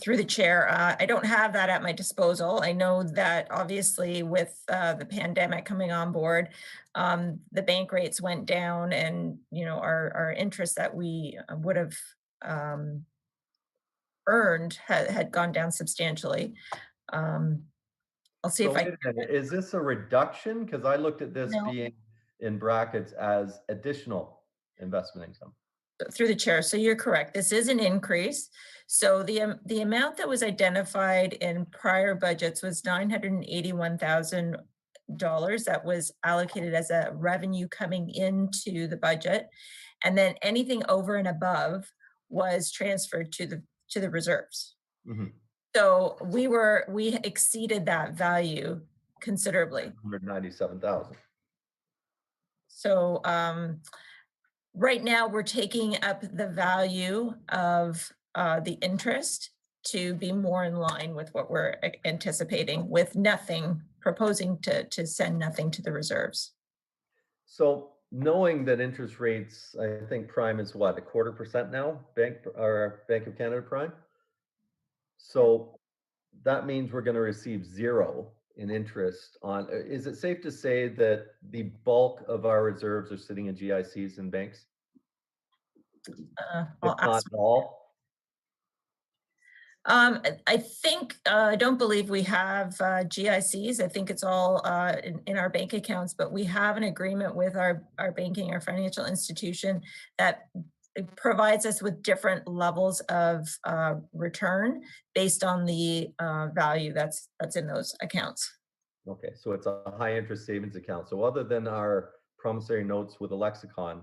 C: Through the chair, I don't have that at my disposal. I know that obviously with the pandemic coming on board, the bank rates went down, and our interest that we would have earned had gone down substantially. I'll see
H: So
C: if I
H: wait a minute, is this a reduction? Because I looked at this
C: No.
H: being in brackets as additional investment income.
C: Through the chair. So you're correct. This is an increase. So the amount that was identified in prior budgets was $981,000 that was allocated as a revenue coming into the budget, and then anything over and above was transferred to the reserves.
H: Mhm.
C: So we exceeded that value considerably.
H: 197,000.
C: So right now, we're taking up the value of the interest to be more in line with what we're anticipating, with nothing, proposing to send nothing to the reserves.
H: So knowing that interest rates, I think prime is what, 0.25% now, Bank of Canada prime? So that means we're going to receive zero in interest on, is it safe to say that the bulk of our reserves are sitting in GICs and banks? If not all?
C: I think, I don't believe we have GICs. I think it's all in our bank accounts, but we have an agreement with our banking, our financial institution, that it provides us with different levels of return based on the value that's in those accounts.
H: Okay, so it's a high interest savings account. So other than our promissory notes with a lexicon,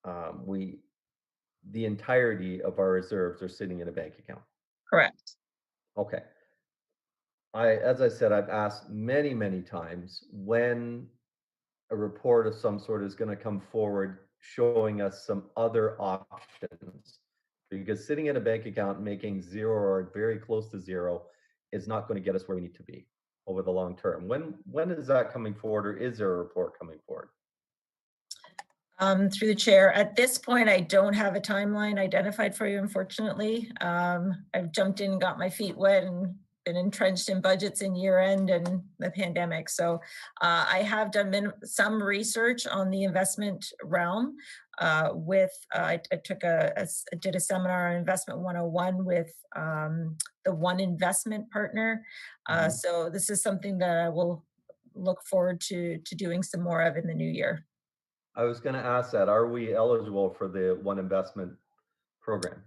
H: the entirety of our reserves are sitting in a bank account.
C: Correct.
H: Okay. As I said, I've asked many, many times when a report of some sort is going to come forward showing us some other options, because sitting in a bank account making zero or very close to zero is not going to get us where we need to be over the long term. When is that coming forward, or is there a report coming forward?
C: Through the chair, at this point, I don't have a timeline identified for you, unfortunately. I've jumped in, got my feet wet, and been entrenched in budgets and year end and the pandemic. So I have done some research on the investment realm. I did a seminar on Investment 101 with the One Investment partner. So this is something that I will look forward to doing some more of in the new year.
H: I was going to ask that. Are we eligible for the One Investment program?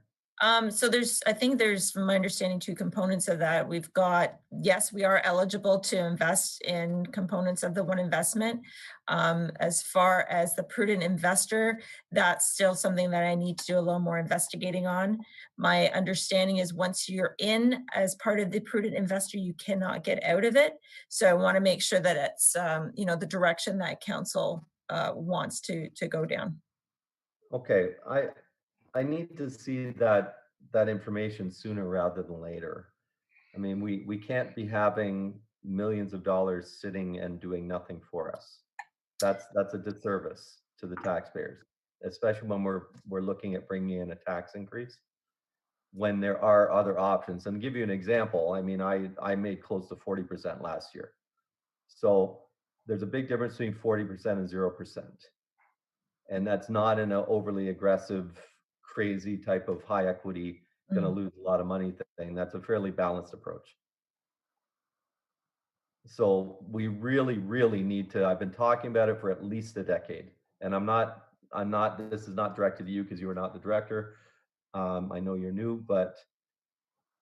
C: So I think there's, from my understanding, two components of that. We've got, yes, we are eligible to invest in components of the One Investment. As far as the prudent investor, that's still something that I need to do a little more investigating on. My understanding is once you're in as part of the prudent investor, you cannot get out of it. So I want to make sure that it's, the direction that council wants to go down.
H: Okay, I need to see that information sooner rather than later. I mean, we can't be having millions of dollars sitting and doing nothing for us. That's a disservice to the taxpayers, especially when we're looking at bringing in a tax increase, when there are other options. And to give you an example, I mean, I made close to 40% last year. So there's a big difference between 40% and 0%. And that's not in an overly aggressive, crazy type of high equity, going to lose a lot of money thing. That's a fairly balanced approach. So we really, really need to, I've been talking about it for at least a decade. And this is not directed to you because you are not the director. I know you're new, but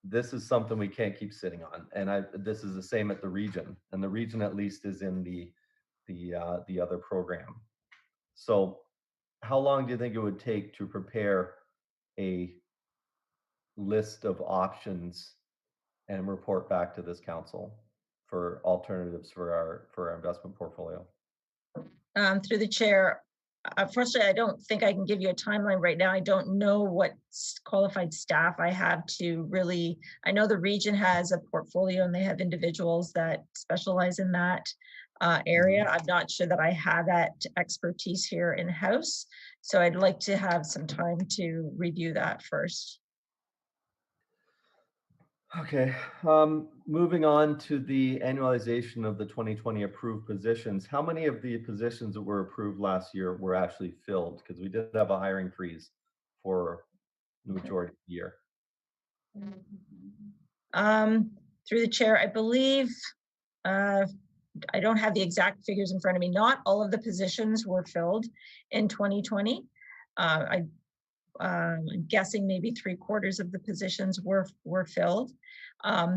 H: this is something we can't keep sitting on. And this is the same at the region, and the region at least is in the other program. So how long do you think it would take to prepare a list of options and report back to this council for alternatives for our investment portfolio?
C: Through the chair, unfortunately, I don't think I can give you a timeline right now. I don't know what qualified staff I have to really, I know the region has a portfolio and they have individuals that specialize in that area. I'm not sure that I have that expertise here in-house. So I'd like to have some time to review that first.
H: Okay, moving on to the annualization of the 2020 approved positions. How many of the positions that were approved last year were actually filled? Because we did have a hiring freeze for the majority of the year.
C: Through the chair, I believe, I don't have the exact figures in front of me. Not all of the positions were filled in 2020. I'm guessing maybe 3/4 of the positions were filled.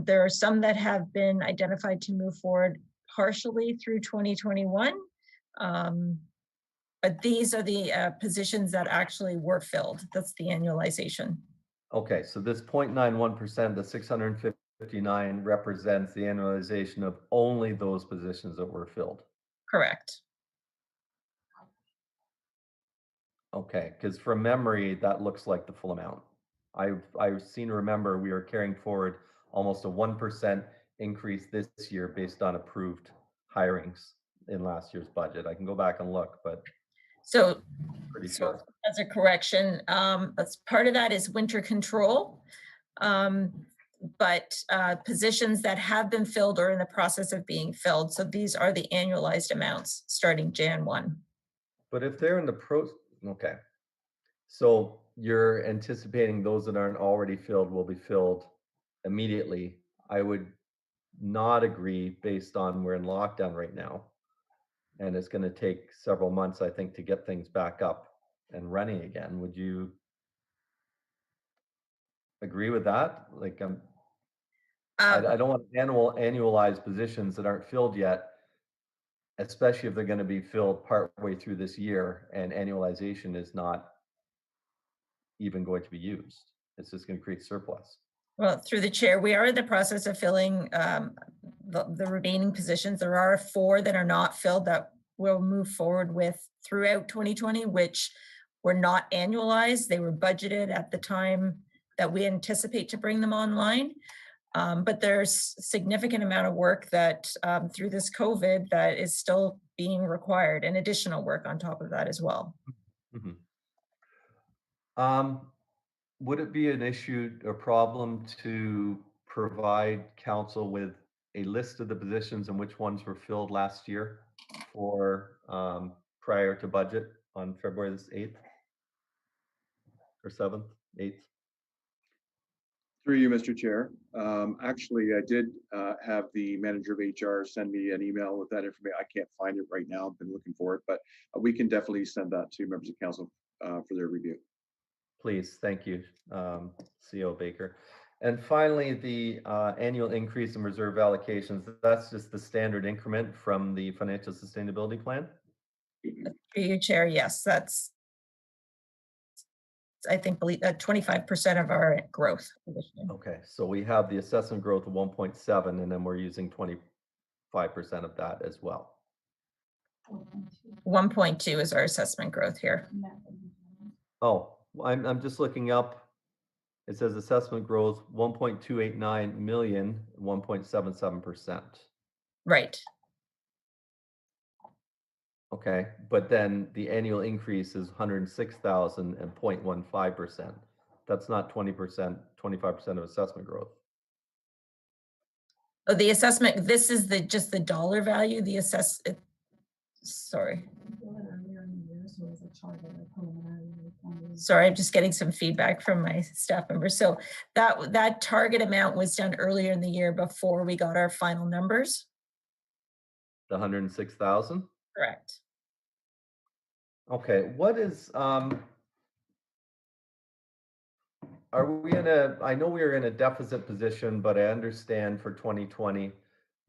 C: There are some that have been identified to move forward partially through 2021. But these are the positions that actually were filled. That's the annualization.
H: Okay, so this 0.91%, the 659 represents the annualization of only those positions that were filled.
C: Correct.
H: Okay, because from memory, that looks like the full amount. I seem to remember we were carrying forward almost a 1% increase this year based on approved hirings in last year's budget. I can go back and look, but
C: So,
H: pretty sure.
C: as a correction, that's part of that is winter control. But positions that have been filled or in the process of being filled. So these are the annualized amounts starting Jan 1.
H: But if they're in the okay. So you're anticipating those that aren't already filled will be filled immediately. I would not agree based on we're in lockdown right now. And it's going to take several months, I think, to get things back up and running again. Would you agree with that? Like, I don't want to annualize positions that aren't filled yet, especially if they're going to be filled partway through this year and annualization is not even going to be used. It's just going to create surplus.
C: Well, through the chair, we are in the process of filling the remaining positions. There are 4 that are not filled that we'll move forward with throughout 2020, which were not annualized. They were budgeted at the time that we anticipate to bring them online. But there's significant amount of work that through this COVID that is still being required, and additional work on top of that as well.
H: Mm-hmm. Would it be an issue or problem to provide council with a list of the positions and which ones were filled last year for prior to budget on February 8th or 7th, 8th?
J: Through you, Mr. Chair. Actually, I did have the manager of HR send me an email with that information. I can't find it right now. I've been looking for it, but we can definitely send that to members of council for their review.
H: Please, thank you, CO Baker. And finally, the annual increase in reserve allocations, that's just the standard increment from the financial sustainability plan?
C: Through you, Chair, yes, that's, I think, 25% of our growth.
H: Okay, so we have the assessment growth of 1.7, and then we're using 25% of that as well.
C: 1.2 is our assessment growth here.
H: Oh, I'm just looking up. It says assessment growth 1.289 million, 1.77%.
C: Right.
H: Okay, but then the annual increase is 106,000 and 0.15%. That's not 20%, 25% of assessment growth.
C: Oh, the assessment, this is just the dollar value, the sorry. Sorry, I'm just getting some feedback from my staff members. So that target amount was done earlier in the year before we got our final numbers.
H: The 106,000?
C: Correct.
H: Okay, what is, are we I know we're in a deficit position, but I understand for 2020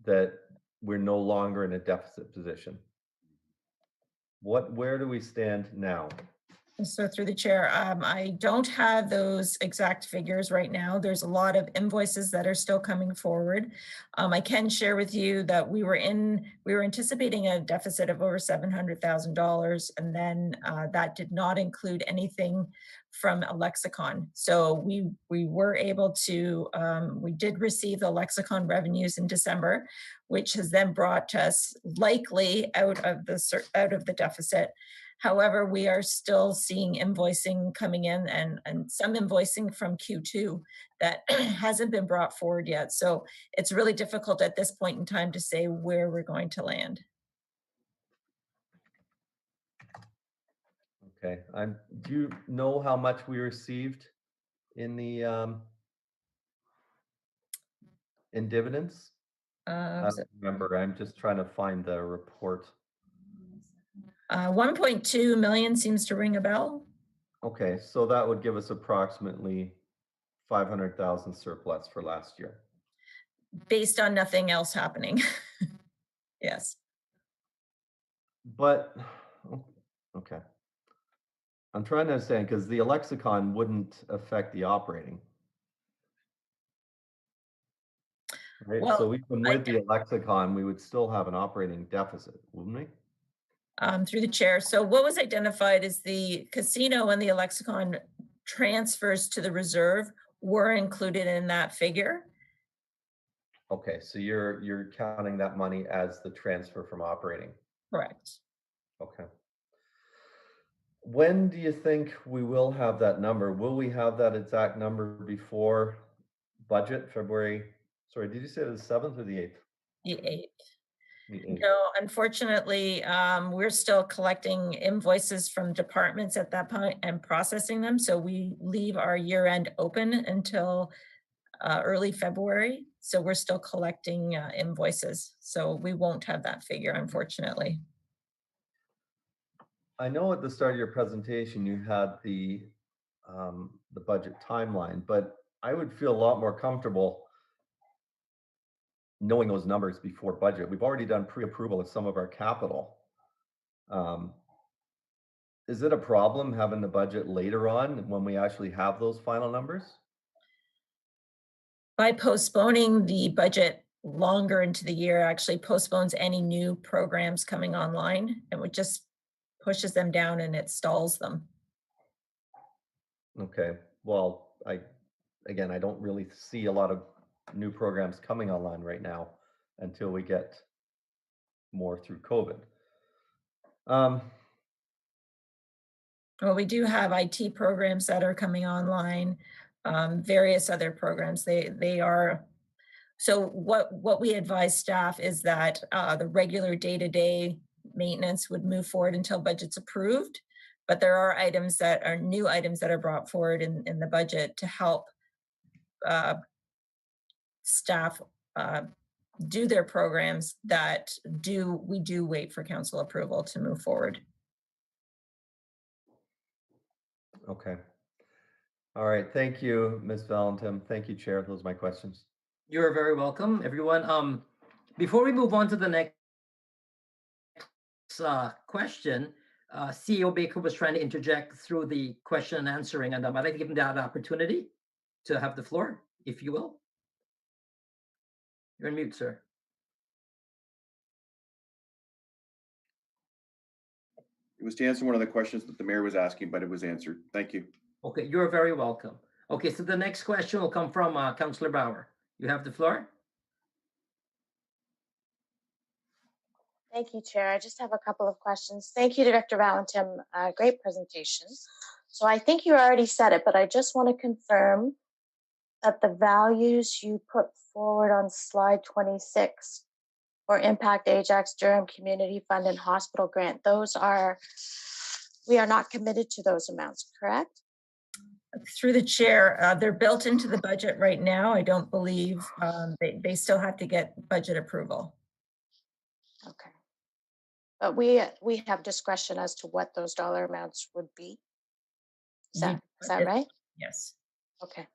H: that we're no longer in a deficit position. Where do we stand now?
C: So through the chair, I don't have those exact figures right now. There's a lot of invoices that are still coming forward. I can share with you that we were anticipating a deficit of over $700,000, and then that did not include anything from a lexicon. So we were able to, we did receive the lexicon revenues in December, which has then brought us likely out of the deficit. However, we are still seeing invoicing coming in and some invoicing from Q2 that hasn't been brought forward yet. So it's really difficult at this point in time to say where we're going to land.
H: Okay, do you know how much we received in the in dividends? I don't remember. I'm just trying to find the report.
C: 1.2 million seems to ring a bell.
H: Okay, so that would give us approximately 500,000 surplus for last year.
C: Based on nothing else happening. Yes.
H: But, okay. I'm trying to understand, because the lexicon wouldn't affect the operating. Right,
C: Well,
H: so even with the lexicon, we would still have an operating deficit, wouldn't we?
C: Through the chair. So what was identified is the casino and the lexicon transfers to the reserve were included in that figure.
H: Okay, so you're counting that money as the transfer from operating.
C: Correct.
H: Okay. When do you think we will have that number? Will we have that exact number before budget, February? Sorry, did you say the 7th or the 8th?
C: The 8th.
H: The 8th.
C: No, unfortunately, we're still collecting invoices from departments at that point and processing them. So we leave our year end open until early February. So we're still collecting invoices. So we won't have that figure, unfortunately.
H: I know at the start of your presentation, you had the budget timeline, but I would feel a lot more comfortable knowing those numbers before budget. We've already done pre-approval of some of our capital. Is it a problem having the budget later on when we actually have those final numbers?
C: By postponing the budget longer into the year actually postpones any new programs coming online, and it just pushes them down and it stalls them.
H: Okay, well, I don't really see a lot of new programs coming online right now until we get more through COVID.
C: Well, we do have IT programs that are coming online, various other programs. They are. So what we advise staff is that the regular day-to-day maintenance would move forward until budget's approved. But there are items that are new items that are brought forward in the budget to help staff do their programs that we do wait for council approval to move forward.
H: Okay. All right. Thank you, Ms. Valentin. Thank you, Chair. Those are my questions.
B: You're very welcome, everyone. Before we move on to the next question, CEO Baker was trying to interject through the question and answering, and I'd like to give him that opportunity to have the floor, if you will. You're on mute, sir.
J: It was to answer one of the questions that the mayor was asking, but it was answered. Thank you.
B: Okay, you're very welcome. Okay, so the next question will come from Councillor Bauer. You have the floor.
K: Thank you, Chair. I just have a couple of questions. Thank you, Director Valentin. Great presentation. So I think you already said it, but I just want to confirm that the values you put forward on slide 26 for Impact Ajax, Durham Community Fund and Hospital Grant, we are not committed to those amounts, correct?
C: Through the chair, they're built into the budget right now. I don't believe they still have to get budget approval.
K: Okay. But we have discretion as to what those dollar amounts would be. Is that right?
C: Yes.
K: Okay.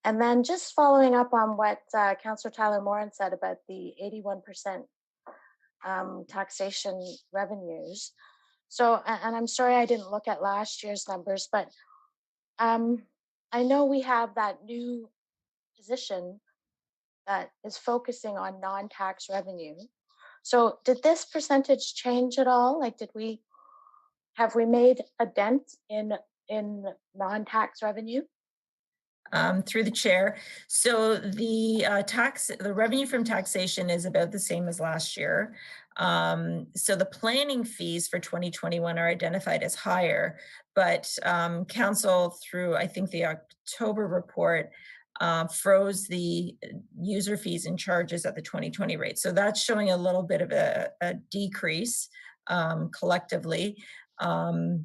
K: And then just following up on what Councillor Tyler Moran said about the 81% taxation revenues, So, and I'm sorry I didn't look at last year's numbers, but I know we have that new position that is focusing on non-tax revenue. So did this percentage change at all? Like, have we made a dent in non-tax revenue?
C: Through the chair. So the the revenue from taxation is about the same as last year. So the planning fees for 2021 are identified as higher, but council through, I think, the October report froze the user fees and charges at the 2020 rate. So that's showing a little bit of a decrease collectively. And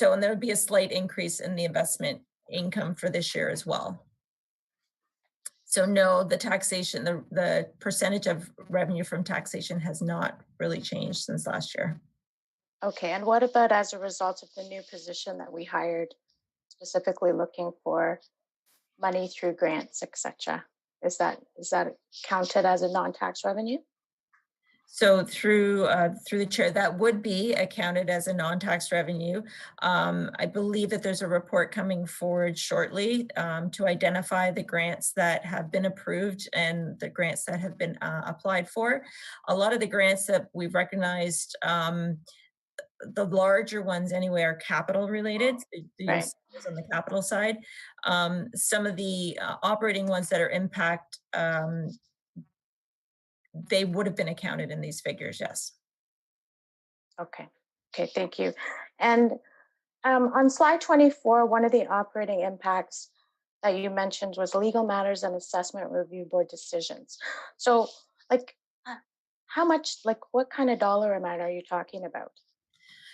C: there would be a slight increase in the investment income for this year as well. So no, the taxation, the percentage of revenue from taxation has not really changed since last year.
K: Okay, and what about as a result of the new position that we hired, specifically looking for money through grants, etc.? Is that counted as a non-tax revenue?
C: So through the chair, that would be accounted as a non-tax revenue. I believe that there's a report coming forward shortly to identify the grants that have been approved and the grants that have been applied for. A lot of the grants that we've recognized, the larger ones anyway, are capital related.
K: Right.
C: On the capital side. Some of the operating ones that are impact, they would have been accounted in these figures, yes.
K: Okay, thank you. And on slide 24, one of the operating impacts that you mentioned was legal matters and assessment review board decisions. So, like, how much, like, what kind of dollar amount are you talking about?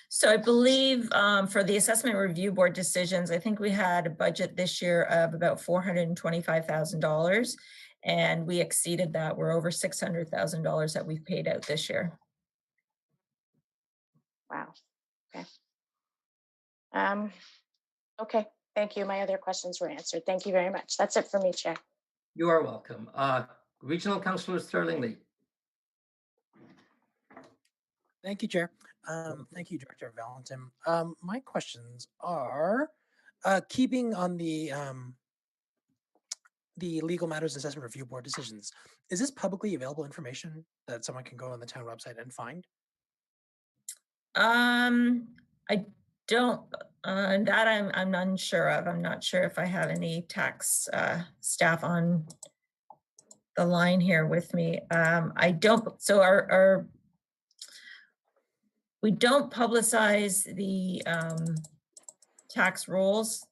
C: So I believe for the assessment review board decisions, I think we had a budget this year of about $425,000, and we exceeded that. We're over $600,000 that we've paid out this year.
K: Wow. Okay. Okay. Thank you. My other questions were answered. Thank you very much. That's it for me, Chair.
B: You are welcome. Regional Councillor Sterling Lee.
L: Thank you, Chair. Thank you, Director Valentin. My questions are keeping on the legal matters assessment review board decisions. Is this publicly available information that someone can go on the town website and find?
C: I don't. That I'm unsure of. I'm not sure if I have any tax staff on the line here with me. I don't. So we don't publicize the tax rolls.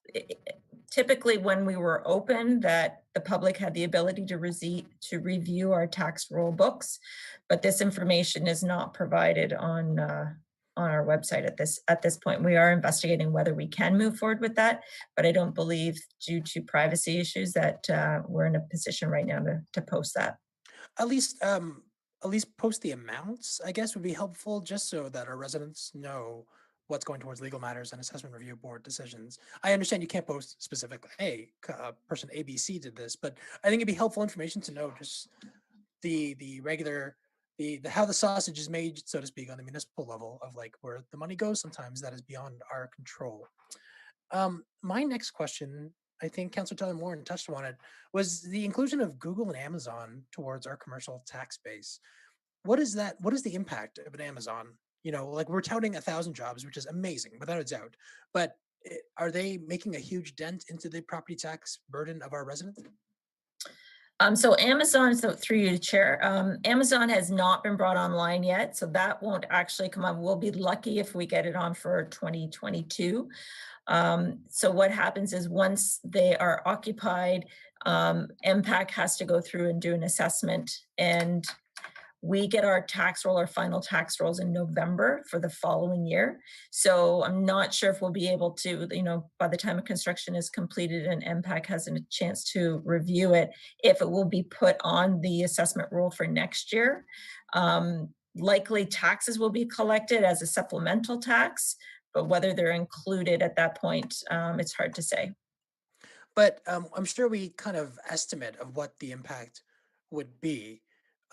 C: Typically, when we were open, that the public had the ability to review our tax roll books, but this information is not provided on our website at this point. We are investigating whether we can move forward with that, but I don't believe, due to privacy issues, that we're in a position right now to post that.
L: At least post the amounts, I guess, would be helpful, just so that our residents know what's going towards legal matters and assessment review board decisions. I understand you can't post specifically, hey, person ABC did this, but I think it'd be helpful information to know just the regular, how the sausage is made, so to speak, on the municipal level, of like where the money goes. Sometimes that is beyond our control. My next question, I think Councillor Tyler Moore touched on it, was the inclusion of Google and Amazon towards our commercial tax base. What is that? What is the impact of an Amazon? You know, like, we're touting 1,000 jobs, which is amazing, without a doubt. But are they making a huge dent into the property tax burden of our residents?
C: So Amazon, so through you, Chair, Amazon has not been brought online yet, so that won't actually come on. We'll be lucky if we get it on for 2022. So what happens is, once they are occupied, MPAC has to go through and do an assessment, and we get our tax roll, our final tax rolls, in November for the following year. So I'm not sure if we'll be able to, by the time construction is completed and MPAC has a chance to review it, if it will be put on the assessment roll for next year. Likely taxes will be collected as a supplemental tax, but whether they're included at that point, it's hard to say.
L: But I'm sure we kind of estimate of what the impact would be.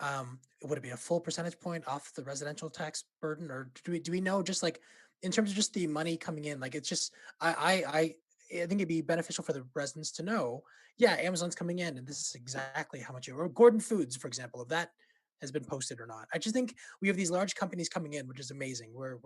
L: Would it be a full percentage point off the residential tax burden, or do we know, just like in terms of just the money coming in? Like, it's just I think it'd be beneficial for the residents to know, yeah, Amazon's coming in and this is exactly how much, or Gordon Foods, for example, if that has been posted or not. I just think we have these large companies coming in, which is amazing. We're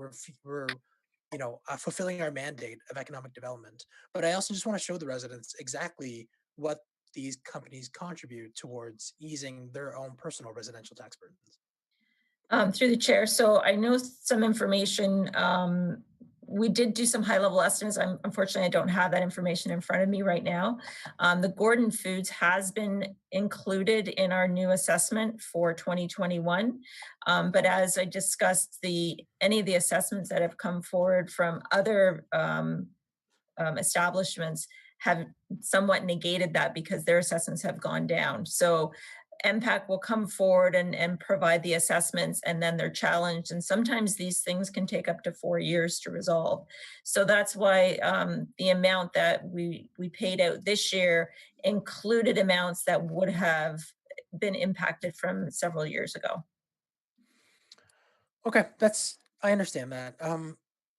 L: fulfilling our mandate of economic development. But I also just want to show the residents exactly what these companies contribute towards easing their own personal residential tax burdens.
C: Through the chair. So I know some information. We did do some high level estimates. Unfortunately, I don't have that information in front of me right now. The Gordon Foods has been included in our new assessment for 2021. But as I discussed, any of the assessments that have come forward from other establishments have somewhat negated that because their assessments have gone down. So MPAC will come forward and provide the assessments, and then they're challenged. And sometimes these things can take up to 4 years to resolve. So that's why the amount that we paid out this year included amounts that would have been impacted from several years ago.
L: Okay, I understand that.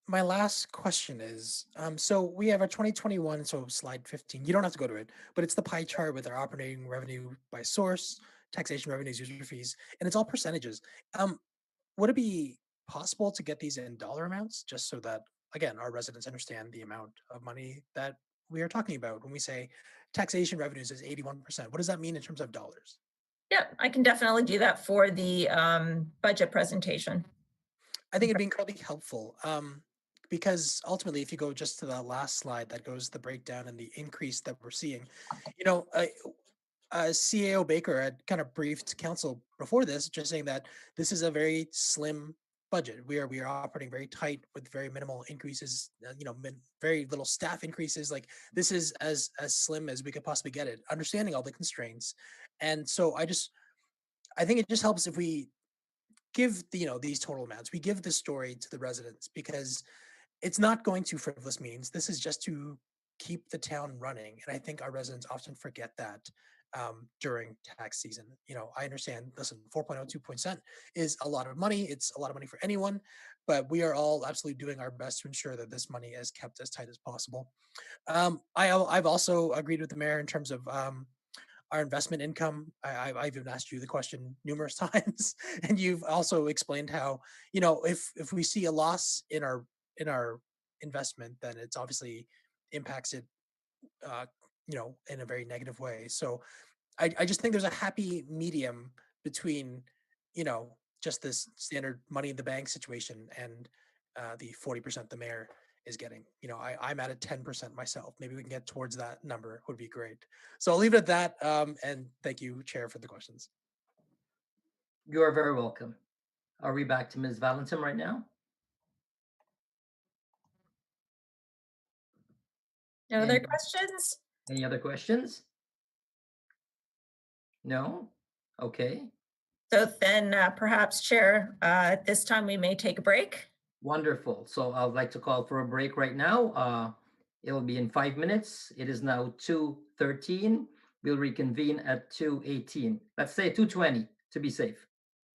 L: My last question is, so we have our 2021, so slide 15. You don't have to go to it, but it's the pie chart with our operating revenue by source, taxation revenues, user fees, and it's all percentages. Would it be possible to get these in dollar amounts, just so that, again, our residents understand the amount of money that we are talking about when we say taxation revenues is 81%? What does that mean in terms of dollars?
C: Yeah, I can definitely do that for the budget presentation.
L: I think it'd be incredibly helpful, because ultimately, if you go just to the last slide that goes the breakdown and the increase that we're seeing, CAO Baker had kind of briefed council before this, just saying that this is a very slim budget. We are operating very tight with very minimal increases, very little staff increases. Like, this is as slim as we could possibly get it, understanding all the constraints. And so I think it just helps if we give these total amounts, we give the story to the residents, because it's not going to frivolous means. This is just to keep the town running. And I think our residents often forget that during tax season. I understand, listen, 4.02% is a lot of money. It's a lot of money for anyone, but we are all absolutely doing our best to ensure that this money is kept as tight as possible. I've also agreed with the mayor in terms of our investment income. I've even asked you the question numerous times, and you've also explained how, if we see a loss in our investment, then it's obviously impacts it, in a very negative way. So I just think there's a happy medium between, just this standard money in the bank situation and the 40% the mayor is getting. I'm at a 10% myself. Maybe we can get towards that number, would be great. So I'll leave it at that. And thank you, Chair, for the questions.
B: You are very welcome. Are we back to Ms. Valentin right now?
C: No other questions?
B: Any other questions? No? Okay.
C: So then perhaps, Chair, at this time we may take a break.
B: Wonderful. So I'd like to call for a break right now. It'll be in 5 minutes. It is now 2:13. We'll reconvene at 2:18. Let's say 2:20 to be safe.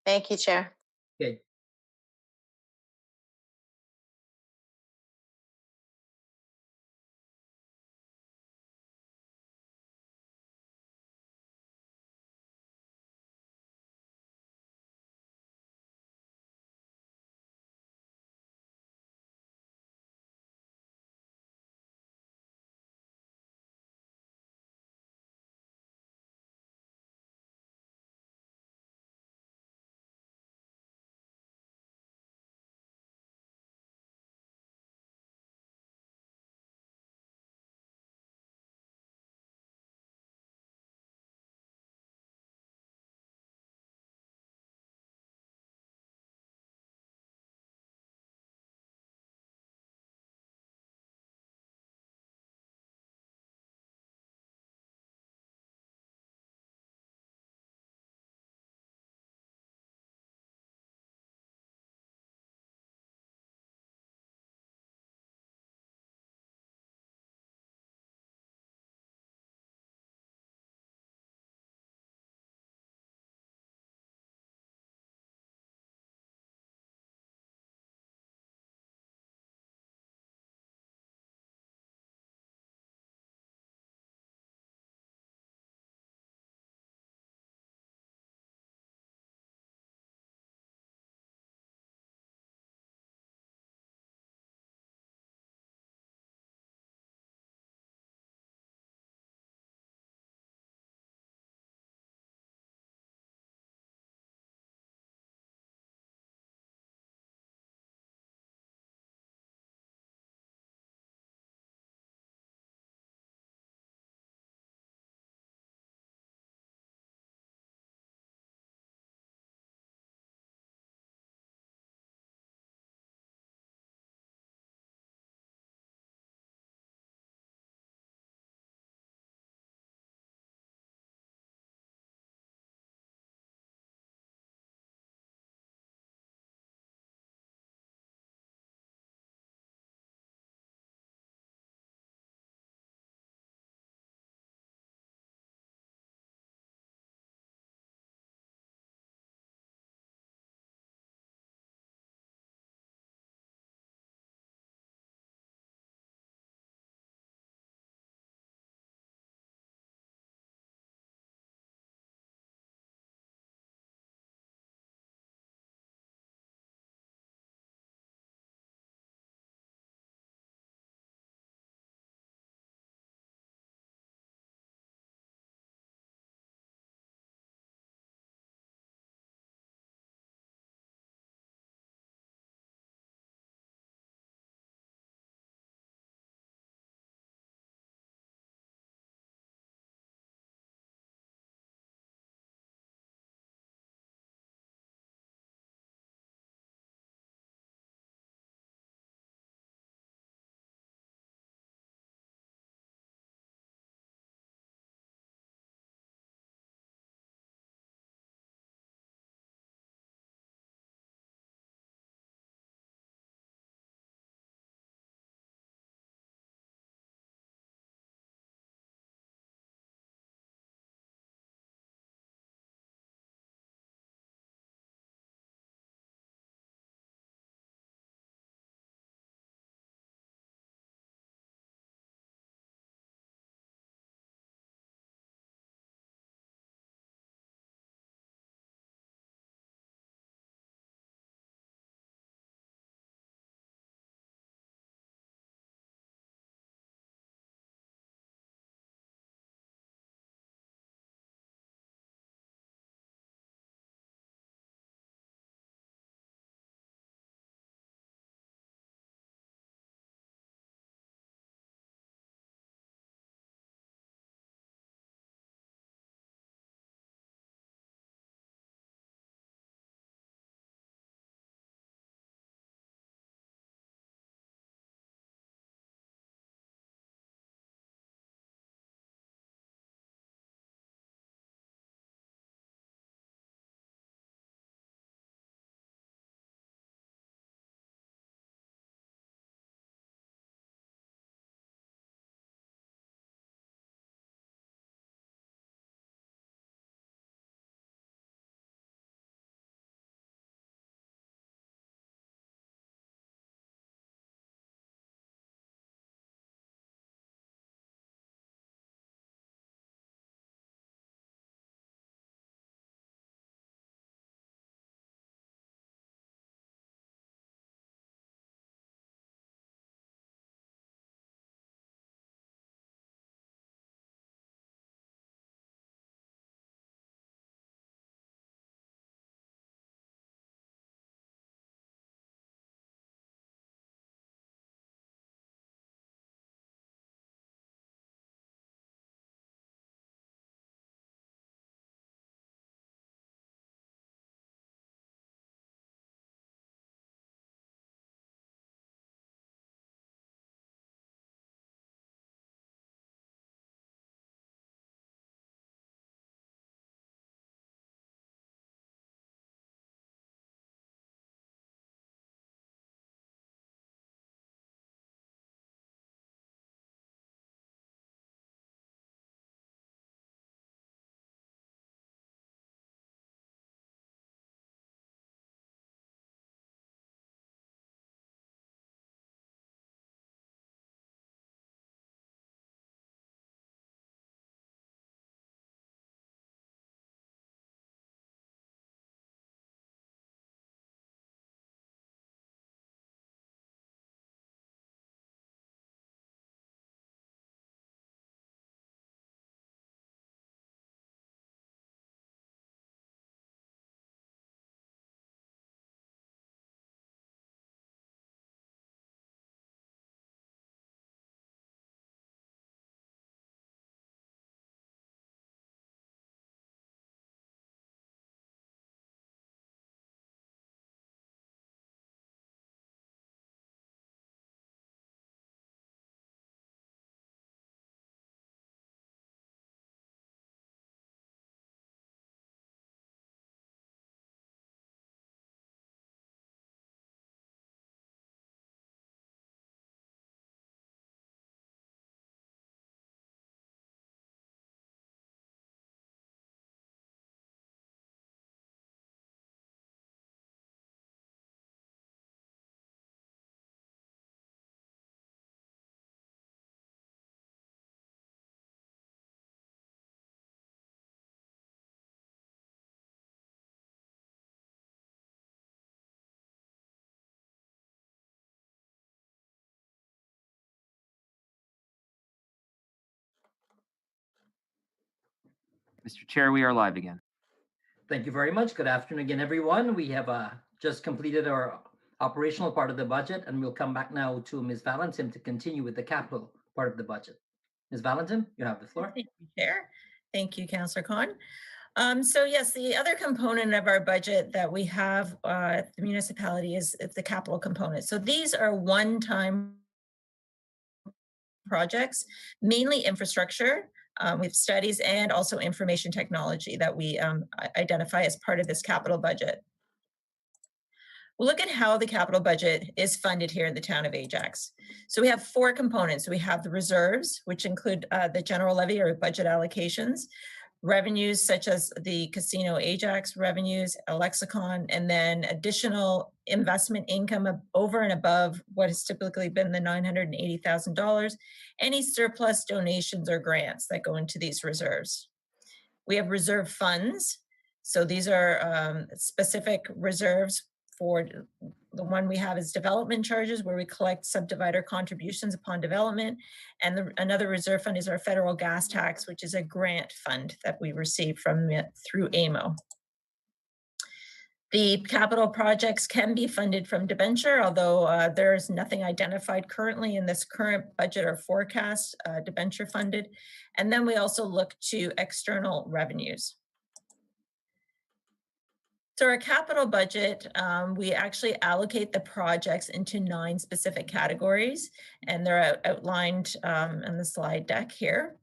K: Thank you, Chair.
B: Okay.
M: Mr. Chair, we are live again.
B: Thank you very much. Good afternoon again, everyone. We have just completed our operational part of the budget, and we'll come back now to Ms. Valentin to continue with the capital part of the budget. Ms. Valentin, you have the floor.
C: Thank you, Chair. Thank you, Councillor Khan. So yes, the other component of our budget that we have at the municipality is the capital component. So these are one-time projects, mainly infrastructure with studies and also information technology that we identify as part of this capital budget. We'll look at how the capital budget is funded here in the town of Ajax. So we have four components. We have the reserves, which include the general levy or budget allocations, revenues such as the Casino Ajax revenues, a lexicon, and then additional investment income over and above what has typically been the $980,000, any surplus donations or grants that go into these reserves. We have reserve funds. So these are specific reserves. For the one we have is development charges, where we collect subdivider contributions upon development. And another reserve fund is our federal gas tax, which is a grant fund that we receive from through AMO. The capital projects can be funded from debenture, although there is nothing identified currently in this current budget or forecast, debenture funded. And then we also look to external revenues. So our capital budget, we actually allocate the projects into 9 specific categories, and they're outlined in the slide deck here.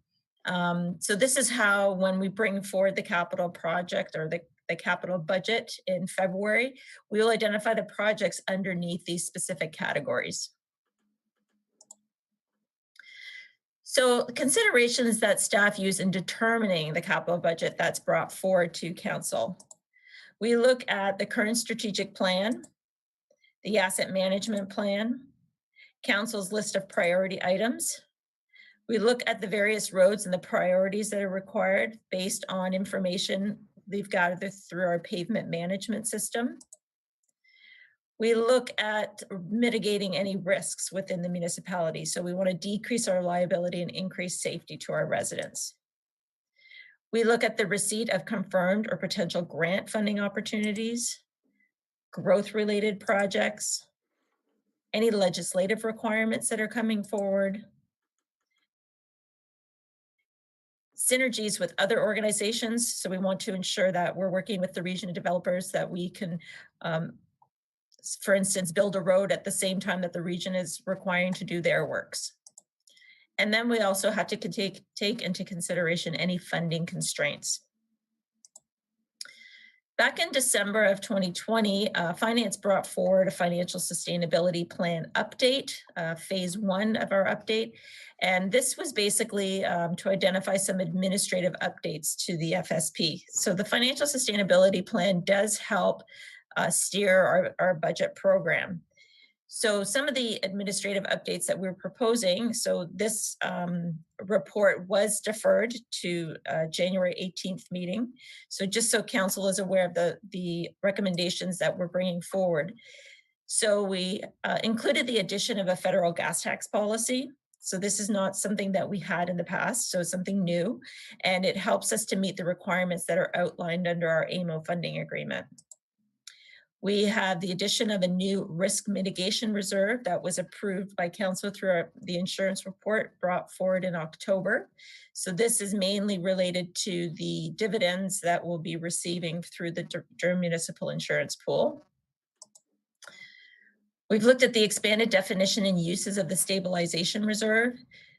C: So this is how, when we bring forward the capital project or the capital budget in February, we will identify the projects underneath these specific categories. So considerations that staff use in determining the capital budget that's brought forward to council. We look at the current strategic plan, the asset management plan, council's list of priority items. We look at the various roads and the priorities that are required based on information we've gathered through our pavement management system. We look at mitigating any risks within the municipality. So we want to decrease our liability and increase safety to our residents. We look at the receipt of confirmed or potential grant funding opportunities, growth-related projects, any legislative requirements that are coming forward, synergies with other organizations. So we want to ensure that we're working with the region of developers, that we can, for instance, build a road at the same time that the region is requiring to do their works. And then we also have to take into consideration any funding constraints. Back in December of 2020, Finance brought forward a financial sustainability plan update, phase 1 of our update. And this was basically to identify some administrative updates to the FSP. So the financial sustainability plan does help steer our budget program. So some of the administrative updates that we're proposing, so this report was deferred to January 18th meeting. So just so council is aware of the recommendations that we're bringing forward. So we included the addition of a federal gas tax policy. So this is not something that we had in the past, so something new, and it helps us to meet the requirements that are outlined under our AMO funding agreement. We have the addition of a new risk mitigation reserve that was approved by council through the insurance report brought forward in October. So this is mainly related to the dividends that we'll be receiving through the Durham Municipal Insurance Pool. We've looked at the expanded definition and uses of the stabilization reserve.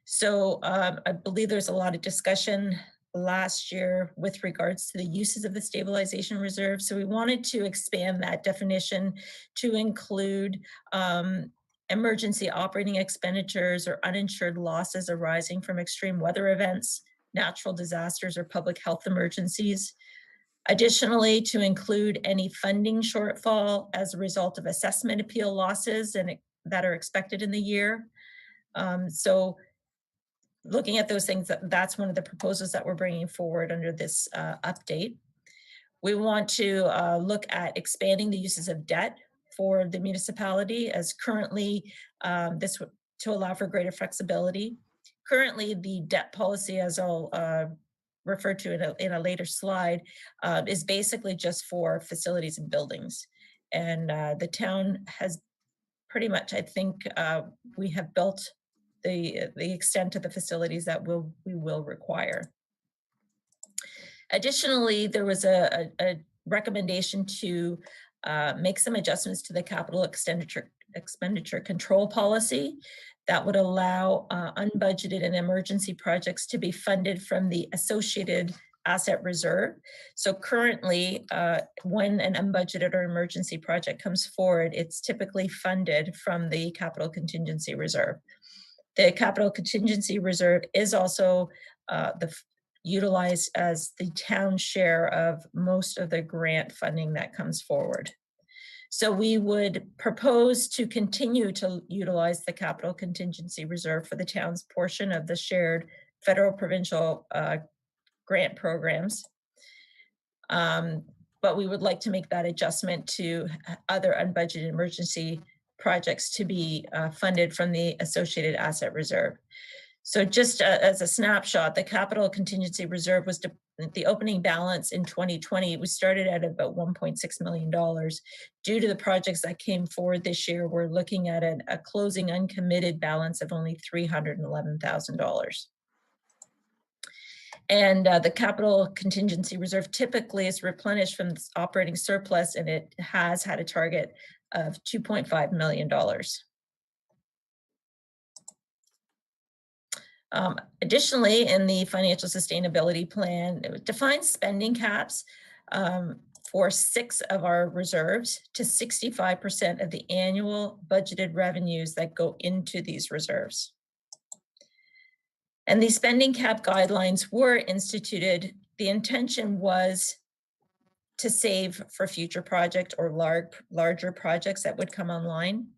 C: So I believe there's a lot of discussion last year with regards to the uses of the stabilization reserve. So we wanted to expand that definition to include emergency operating expenditures or uninsured losses arising from extreme weather events, natural disasters, or public health emergencies. Additionally, to include any funding shortfall as a result of assessment appeal losses that are expected in the year. So looking at those things, that's one of the proposals that we're bringing forward under this update. We want to look at expanding the uses of debt for the municipality, as currently to allow for greater flexibility. Currently, the debt policy, as I'll refer to in a later slide, is basically just for facilities and buildings. And the town has pretty much, I think, we have built the extent of the facilities that we will require. Additionally, there was a recommendation to make some adjustments to the capital expenditure control policy that would allow unbudgeted and emergency projects to be funded from the associated asset reserve. So currently, when an unbudgeted or emergency project comes forward, it's typically funded from the capital contingency reserve. The capital contingency reserve is also utilized as the town share of most of the grant funding that comes forward. So we would propose to continue to utilize the capital contingency reserve for the town's portion of the shared federal provincial grant programs. But we would like to make that adjustment to other unbudgeted emergency projects to be funded from the associated asset reserve. So just as a snapshot, the capital contingency reserve was the opening balance in 2020. We started at about $1.6 million. Due to the projects that came forward this year, we're looking at a closing uncommitted balance of only $311,000. And the capital contingency reserve typically is replenished from this operating surplus, and it has had a target of $2.5 million. Additionally, in the financial sustainability plan, it defines spending caps for 6 of our reserves to 65% of the annual budgeted revenues that go into these reserves. And these spending cap guidelines were instituted. The intention was to save for future projects or larger projects that would come online.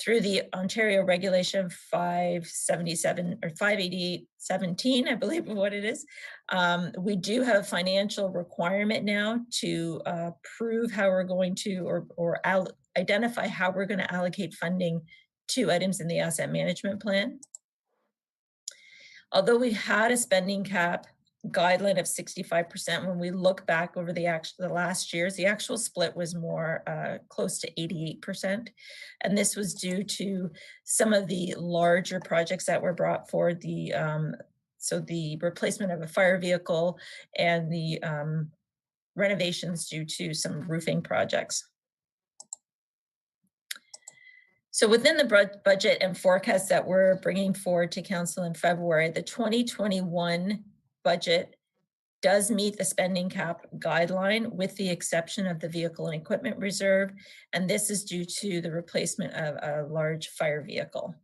C: Through the Ontario Regulation 577 or 588.17, I believe what it is, we do have a financial requirement now to prove how we're going to or identify how we're going to allocate funding to items in the asset management plan. Although we had a spending cap guideline of 65%, when we look back over the last years, the actual split was more close to 88%. And this was due to some of the larger projects that were brought forward, so the replacement of a fire vehicle and the renovations due to some roofing projects. So within the budget and forecast that we're bringing forward to Council in February, the 2021 budget does meet the spending cap guideline with the exception of the vehicle and equipment reserve, and this is due to the replacement of a large fire vehicle.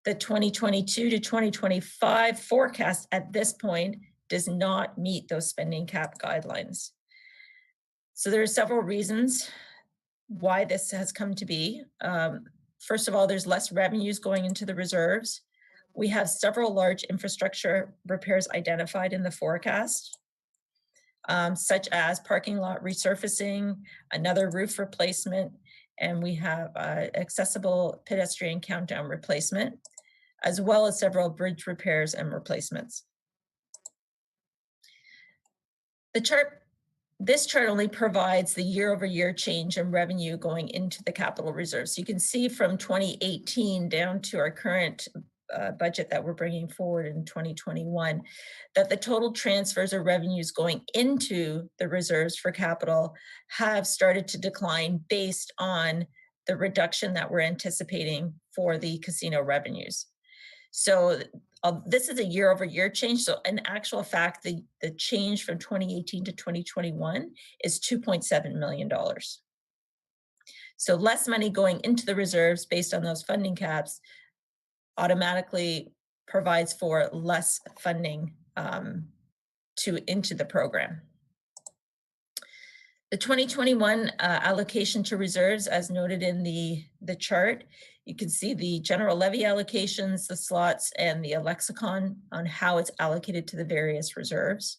C: The 2022 to 2025 forecast at this point does not meet those spending cap guidelines. So there are several reasons why this has come to be. First of all, there's less revenues going into the reserves. We have several large infrastructure repairs identified in the forecast, such as parking lot resurfacing, another roof replacement, and we have accessible pedestrian countdown replacement, as well as several bridge repairs and replacements. This chart only provides the year-over-year change in revenue going into the capital reserve. So you can see from 2018 down to our current budget that we're bringing forward in 2021, that the total transfers or revenues going into the reserves for capital have started to decline based on the reduction that we're anticipating for the casino revenues. So this is a year-over-year change. So in actual fact, the change from 2018 to 2021 is $2.7 million. So less money going into the reserves based on those funding caps automatically provides for less funding into the program. The 2021 allocation to reserves, as noted in the chart, you can see the general levy allocations, the slots, and the lexicon on how it's allocated to the various reserves.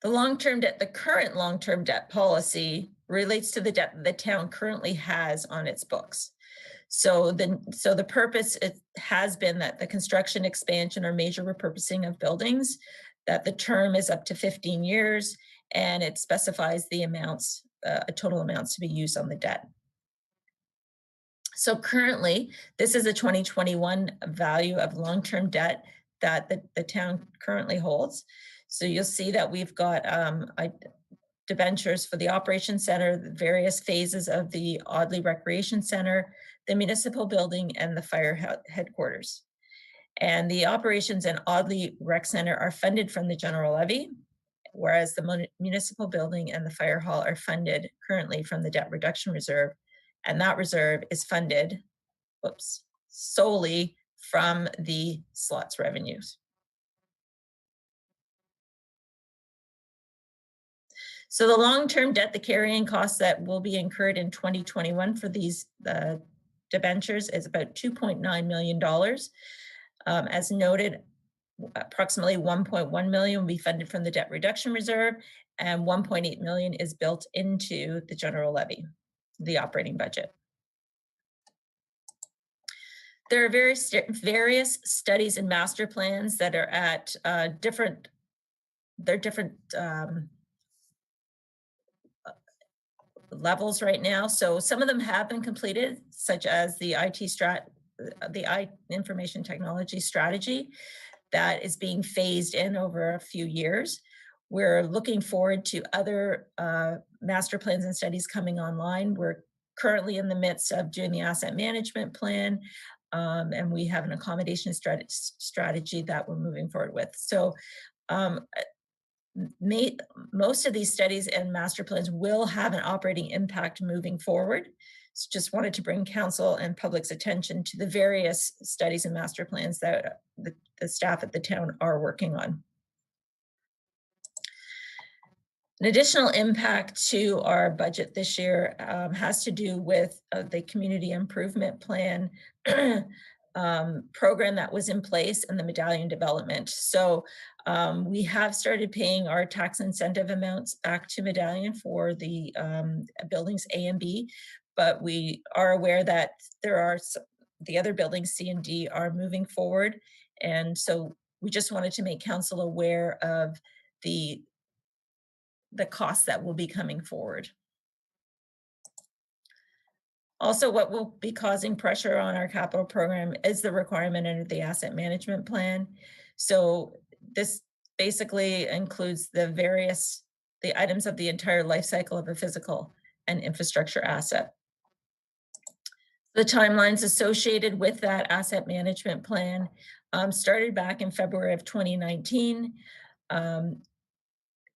C: The current long-term debt policy relates to the debt that the town currently has on its books. So the purpose has been that the construction, expansion, or major repurposing of buildings, that the term is up to 15 years, and it specifies the amounts, total amounts to be used on the debt. So currently, this is a 2021 value of long-term debt that the town currently holds. So you'll see that we've got debentures for the Operations Center, the various phases of the Audley Recreation Center, the municipal building, and the fire headquarters. And the Operations and Audley Rec Center are funded from the general levy, whereas the municipal building and the fire hall are funded currently from the debt reduction reserve. And that reserve is funded, solely from the slots revenues. So the long-term debt, the carrying costs that will be incurred in 2021 for these debentures is about $2.9 million. As noted, approximately 1.1 million will be funded from the debt reduction reserve, and 1.8 million is built into the general levy, the operating budget. There are various studies and master plans that are at different levels right now. So some of them have been completed, such as the information technology strategy that is being phased in over a few years. We're looking forward to other master plans and studies coming online. We're currently in the midst of doing the asset management plan, and we have an accommodation strategy that we're moving forward with. So most of these studies and master plans will have an operating impact moving forward. So just wanted to bring council and public's attention to the various studies and master plans that the staff at the town are working on. An additional impact to our budget this year has to do with the community improvement plan program that was in place and the medallion development. So we have started paying our tax incentive amounts back to Medallion for the buildings A and B, but we are aware that there are the other buildings C and D are moving forward. And so we just wanted to make council aware of the costs that will be coming forward. Also, what will be causing pressure on our capital program is the requirement under the asset management plan. So this basically includes the items of the entire life cycle of a physical and infrastructure asset. The timelines associated with that asset management plan started back in February of 2019.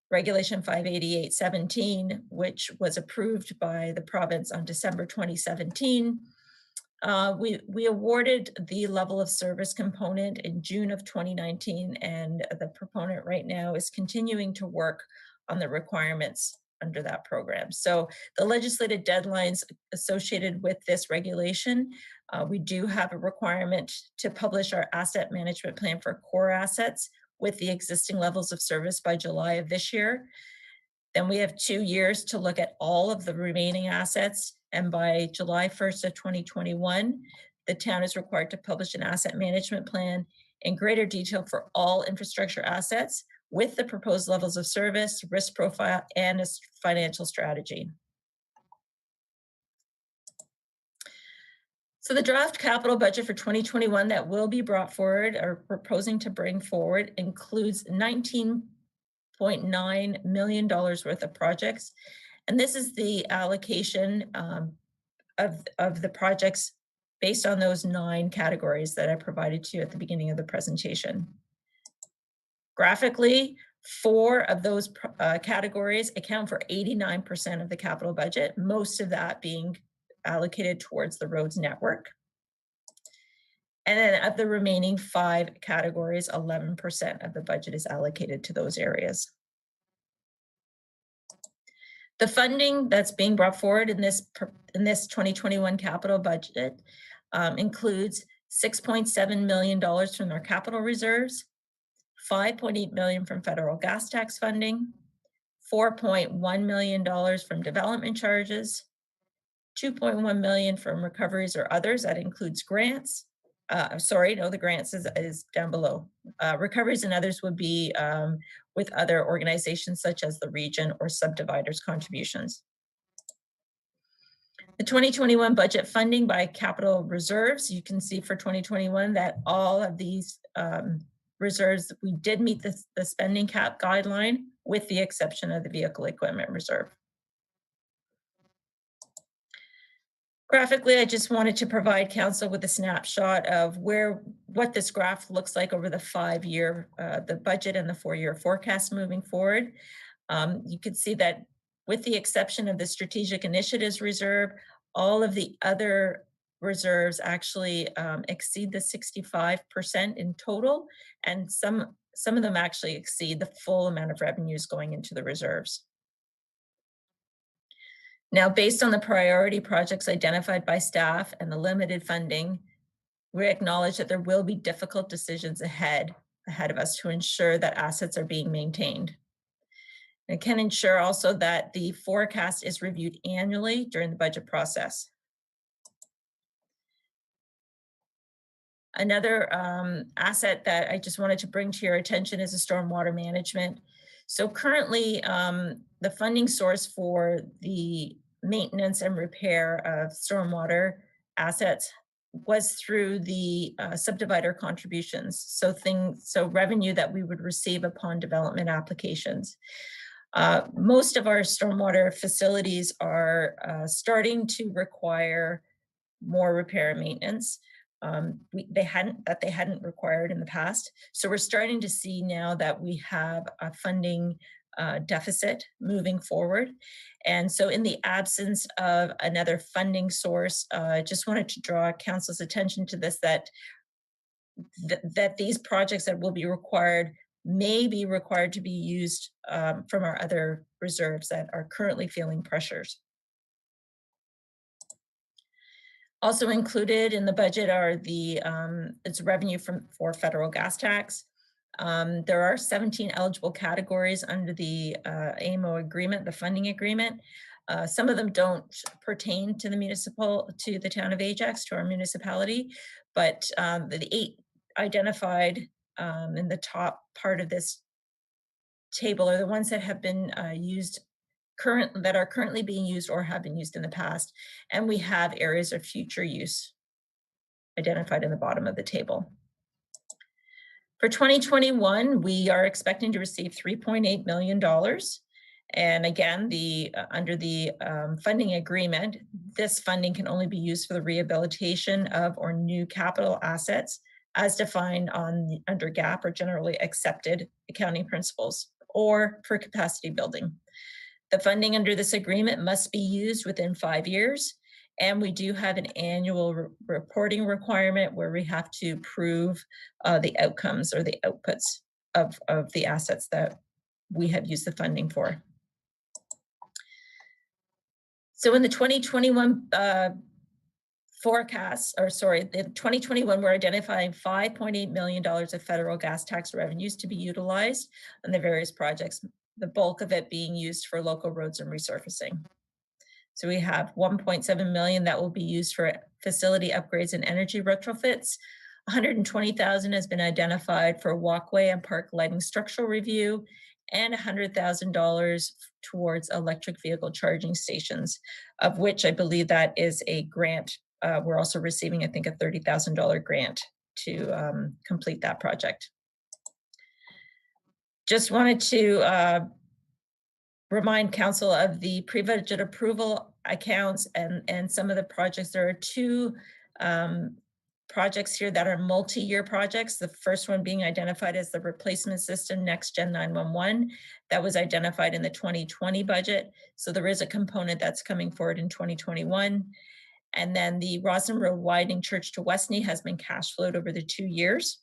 C: Regulation 588-17, which was approved by the province on December 2017. We awarded the level of service component in June of 2019, and the proponent right now is continuing to work on the requirements under that program. So the legislative deadlines associated with this regulation, we do have a requirement to publish our asset management plan for core assets with the existing levels of service by July of this year. Then we have 2 years to look at all of the remaining assets. And by July 1st of 2021, the town is required to publish an asset management plan in greater detail for all infrastructure assets with the proposed levels of service, risk profile, and a financial strategy. So the draft capital budget for 2021 that will be brought forward or proposing to bring forward includes $19.9 million worth of projects. And this is the allocation of the projects based on those 9 categories that I provided to you at the beginning of the presentation. Graphically, 4 of those categories account for 89% of the capital budget, most of that being allocated towards the roads network. And then of the remaining 5 categories, 11% of the budget is allocated to those areas. The funding that's being brought forward in this 2021 capital budget includes $6.7 million from our capital reserves, $5.8 million from federal gas tax funding, $4.1 million from development charges, 2.1 million from recoveries or others. That includes grants. Sorry, no, the grants is down below. Recoveries and others would be with other organizations such as the region or subdividers contributions. The 2021 budget funding by capital reserves, you can see for 2021 that all of these reserves, we did meet the spending cap guideline with the exception of the vehicle equipment reserve. Graphically, I just wanted to provide council with a snapshot of what this graph looks like over the 5-year, the budget and the 4-year forecast moving forward. You can see that with the exception of the strategic initiatives reserve, all of the other reserves actually exceed the 65% in total, and some of them actually exceed the full amount of revenues going into the reserves. Now, based on the priority projects identified by staff and the limited funding, we acknowledge that there will be difficult decisions ahead of us to ensure that assets are being maintained. It can ensure also that the forecast is reviewed annually during the budget process. Another asset that I just wanted to bring to your attention is the stormwater management. So currently, the funding source for the maintenance and repair of stormwater assets was through the subdivider contributions. So revenue that we would receive upon development applications. Most of our stormwater facilities are starting to require more repair and maintenance. They hadn't required in the past. So we're starting to see now that we have a funding deficit moving forward. And so in the absence of another funding source, I just wanted to draw council's attention to this, that these projects that will be required may be required to be used from our other reserves that are currently feeling pressures. Also included in the budget are it's revenue for federal gas tax. There are 17 eligible categories under the AMO agreement, the funding agreement. Some of them don't pertain to the town of Ajax, to our municipality, but the 8 identified in the top part of this table are the ones that have been that are currently being used or have been used in the past. And we have areas of future use identified in the bottom of the table. For 2021, we are expecting to receive $3.8 million. And again, under the funding agreement, this funding can only be used for the rehabilitation of or new capital assets as defined under GAAP or generally accepted accounting principles, or for capacity building. The funding under this agreement must be used within 5 years, and we do have an annual reporting requirement where we have to prove the outcomes or the outputs of the assets that we have used the funding for. So in the 2021 the 2021, we're identifying $5.8 million of federal gas tax revenues to be utilized on the various projects, the bulk of it being used for local roads and resurfacing. So we have 1.7 million that will be used for facility upgrades and energy retrofits. 120,000 has been identified for walkway and park lighting structural review, and $100,000 towards electric vehicle charging stations, of which I believe that is a grant. We're also receiving, I think, a $30,000 grant to complete that project. Just wanted to remind council of the pre-budget approval accounts and some of the projects. There are 2 projects here that are multi-year projects. The first one being identified as the replacement system Next Gen 911 that was identified in the 2020 budget. So there is a component that's coming forward in 2021. And then the Roslyn Road widening Church to Westney has been cash flowed over the 2 years.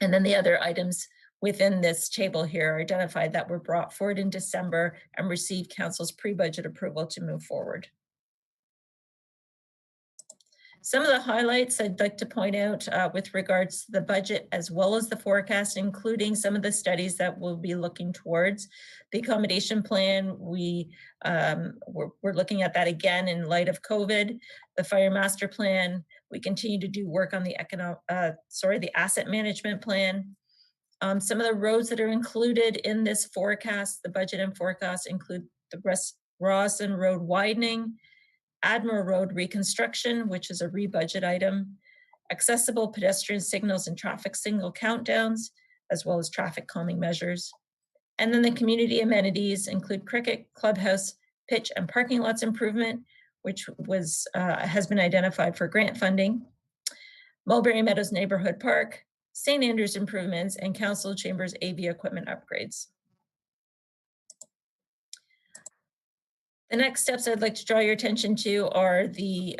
C: And then the other items within this table here are identified that were brought forward in December and received council's pre-budget approval to move forward. Some of the highlights I'd like to point out with regards to the budget as well as the forecast, including some of the studies that we'll be looking towards. The accommodation plan, we're looking at that again in light of COVID. The fire master plan, we continue to do work on the the asset management plan. Some of the roads that are included in this forecast, the budget and forecast, include the Rawson Road widening, Admiral Road reconstruction, which is a rebudget item, accessible pedestrian signals and traffic signal countdowns, as well as traffic calming measures. And then the community amenities include cricket, clubhouse, pitch, and parking lots improvement, which has been identified for grant funding, Mulberry Meadows Neighborhood Park, St. Andrews improvements, and council chambers AV equipment upgrades. The next steps I'd like to draw your attention to are the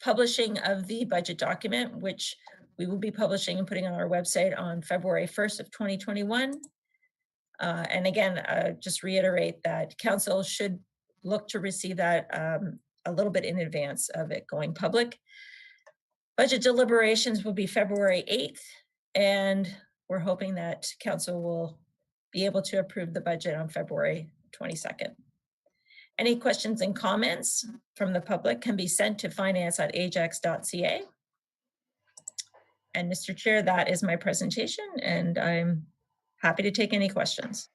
C: publishing of the budget document, which we will be publishing and putting on our website on February 1st of 2021. And again, just reiterate that council should look to receive that a little bit in advance of it going public. Budget deliberations will be February 8th, and we're hoping that council will be able to approve the budget on February 22nd. Any questions and comments from the public can be sent to finance@ajax.ca. And Mr. Chair, that is my presentation, and I'm happy to take any questions.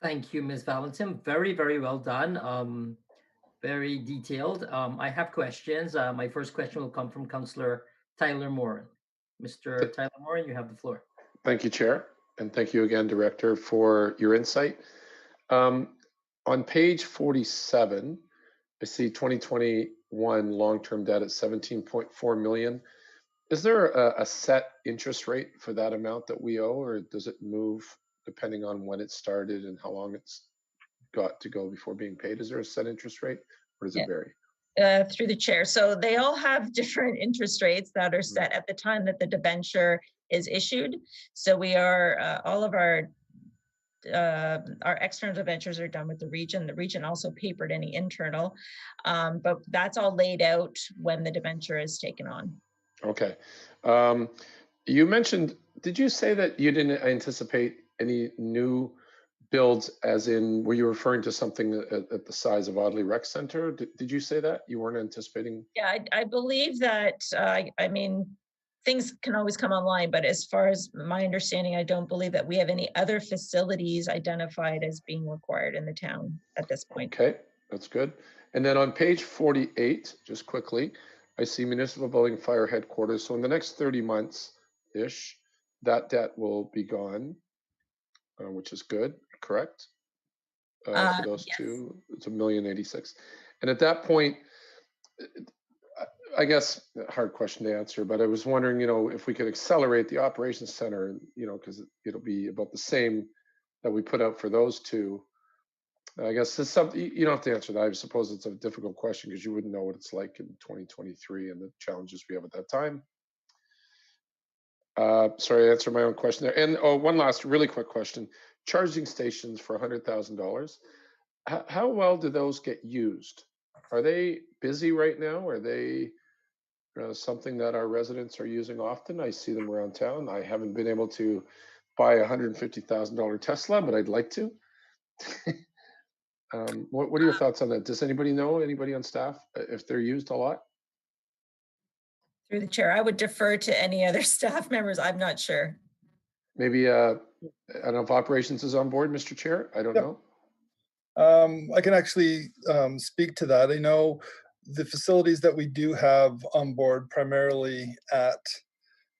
B: Thank you, Ms. Valentin. Very, very well done. Very detailed. I have questions. My first question will come from Councillor Tyler Morin. Mr. Tyler Morin, you have the floor.
G: Thank you, Chair. And thank you again, Director, for your insight. On page 47, I see 2021 long-term debt at 17.4 million. Is there a set interest rate for that amount that we owe, or does it move depending on when it started and how long it's got to go before being paid? Is there a set interest rate, or does it vary?
C: Through the chair. So they all have different interest rates that are set at the time that the debenture is issued. So we are, all of our external debentures are done with the region. The region also papered any internal, but that's all laid out when the debenture is taken on. Okay.
G: You mentioned, did you say that you didn't anticipate any new builds, as in, were you referring to something at the size of Audley Rec Center? Did you say that? You weren't anticipating?
C: Yeah, I believe that, I mean, things can always come online, but as far as my understanding, I don't believe that we have any other facilities identified as being required in the town at this point.
G: Okay, that's good. And then on page 48, just quickly, I see municipal building fire headquarters. So in the next 30 months-ish, that debt will be gone, which is good, correct? For those
C: yes.
G: two, it's $1,086,000. And at that point, I guess a hard question to answer, but I was wondering, if we could accelerate the operations center, because it'll be about the same that we put out for those two. I guess it's something you don't have to answer that. I suppose it's a difficult question because you wouldn't know what it's like in 2023 and the challenges we have at that time. Sorry, I answered my own question there. And one last really quick question. Charging stations for $100,000. How well do those get used? Are they busy right now? Are they something that our residents are using often? I see them around town. I haven't been able to buy a $150,000 Tesla, but I'd like to. What are your thoughts on that? Does anybody know, anybody on staff, if they're used a lot?
C: Through the chair, I would defer to any other staff members. I'm not sure.
G: Maybe, I don't know if operations is on board, Mr. Chair. I don't know.
M: I can actually speak to that. I know the facilities that we do have on board, primarily at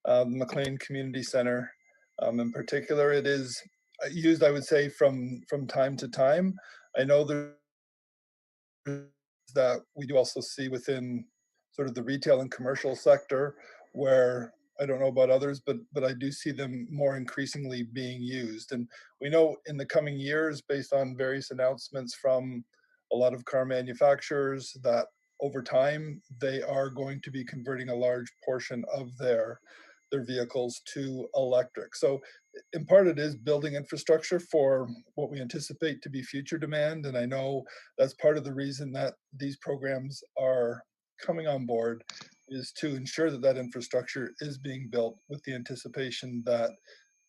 M: the McLean Community Center in particular, it is used, I would say, from time to time. I know that we do also see within sort of the retail and commercial sector, where I don't know about others, but I do see them more increasingly being used. And we know in the coming years, based on various announcements from a lot of car manufacturers, that over time they are going to be converting a large portion of their vehicles to electric. So in part, it is building infrastructure for what we anticipate to be future demand. And I know that's part of the reason that these programs are coming on board is to ensure that that infrastructure is being built with the anticipation that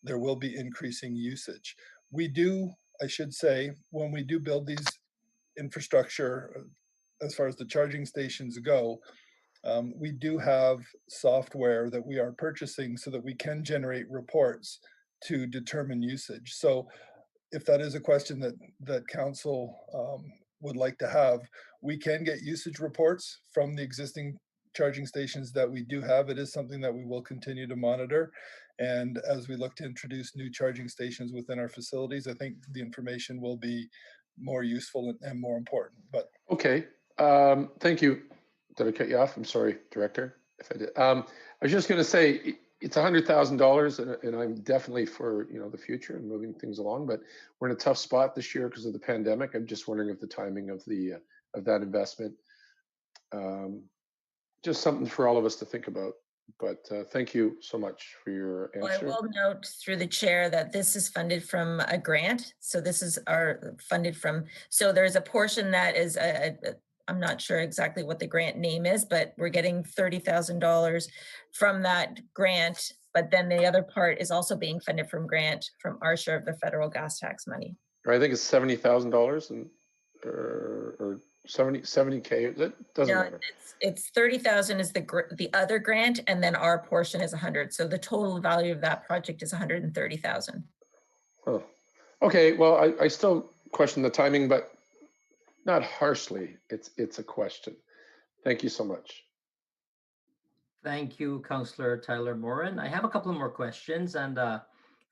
M: there will be increasing usage. We do, I should say, when we do build these infrastructure, as far as the charging stations go, we do have software that we are purchasing so that we can generate reports to determine usage. So if that is a question that council would like to have, we can get usage reports from the existing charging stations that we do have. It is something that we will continue to monitor. And as we look to introduce new charging stations within our facilities, I think the information will be more useful and more important. But
G: okay, thank you. Did I cut you off? I'm sorry, Director, if I did. I was just going to say it's $100,000, and I'm definitely for the future and moving things along. But we're in a tough spot this year because of the pandemic. I'm just wondering if the timing of that investment, just something for all of us to think about. But thank you so much for your answer.
C: Well, I will note through the chair that this is funded from a grant. So this is funded from, so there's a portion that is, I'm not sure exactly what the grant name is, but we're getting $30,000 from that grant. But then the other part is also being funded from grant from our share of the federal gas tax money.
G: I think it's $70,000 and or 70K. That doesn't matter.
C: It's 30,000 is the other grant, and then our portion is 100. So the total value of that project is 130,000.
G: Oh, okay. Well, I still question the timing, but not harshly. It's a question. Thank you so much.
B: Thank you, Councillor Tyler Morin. I have a couple more questions, and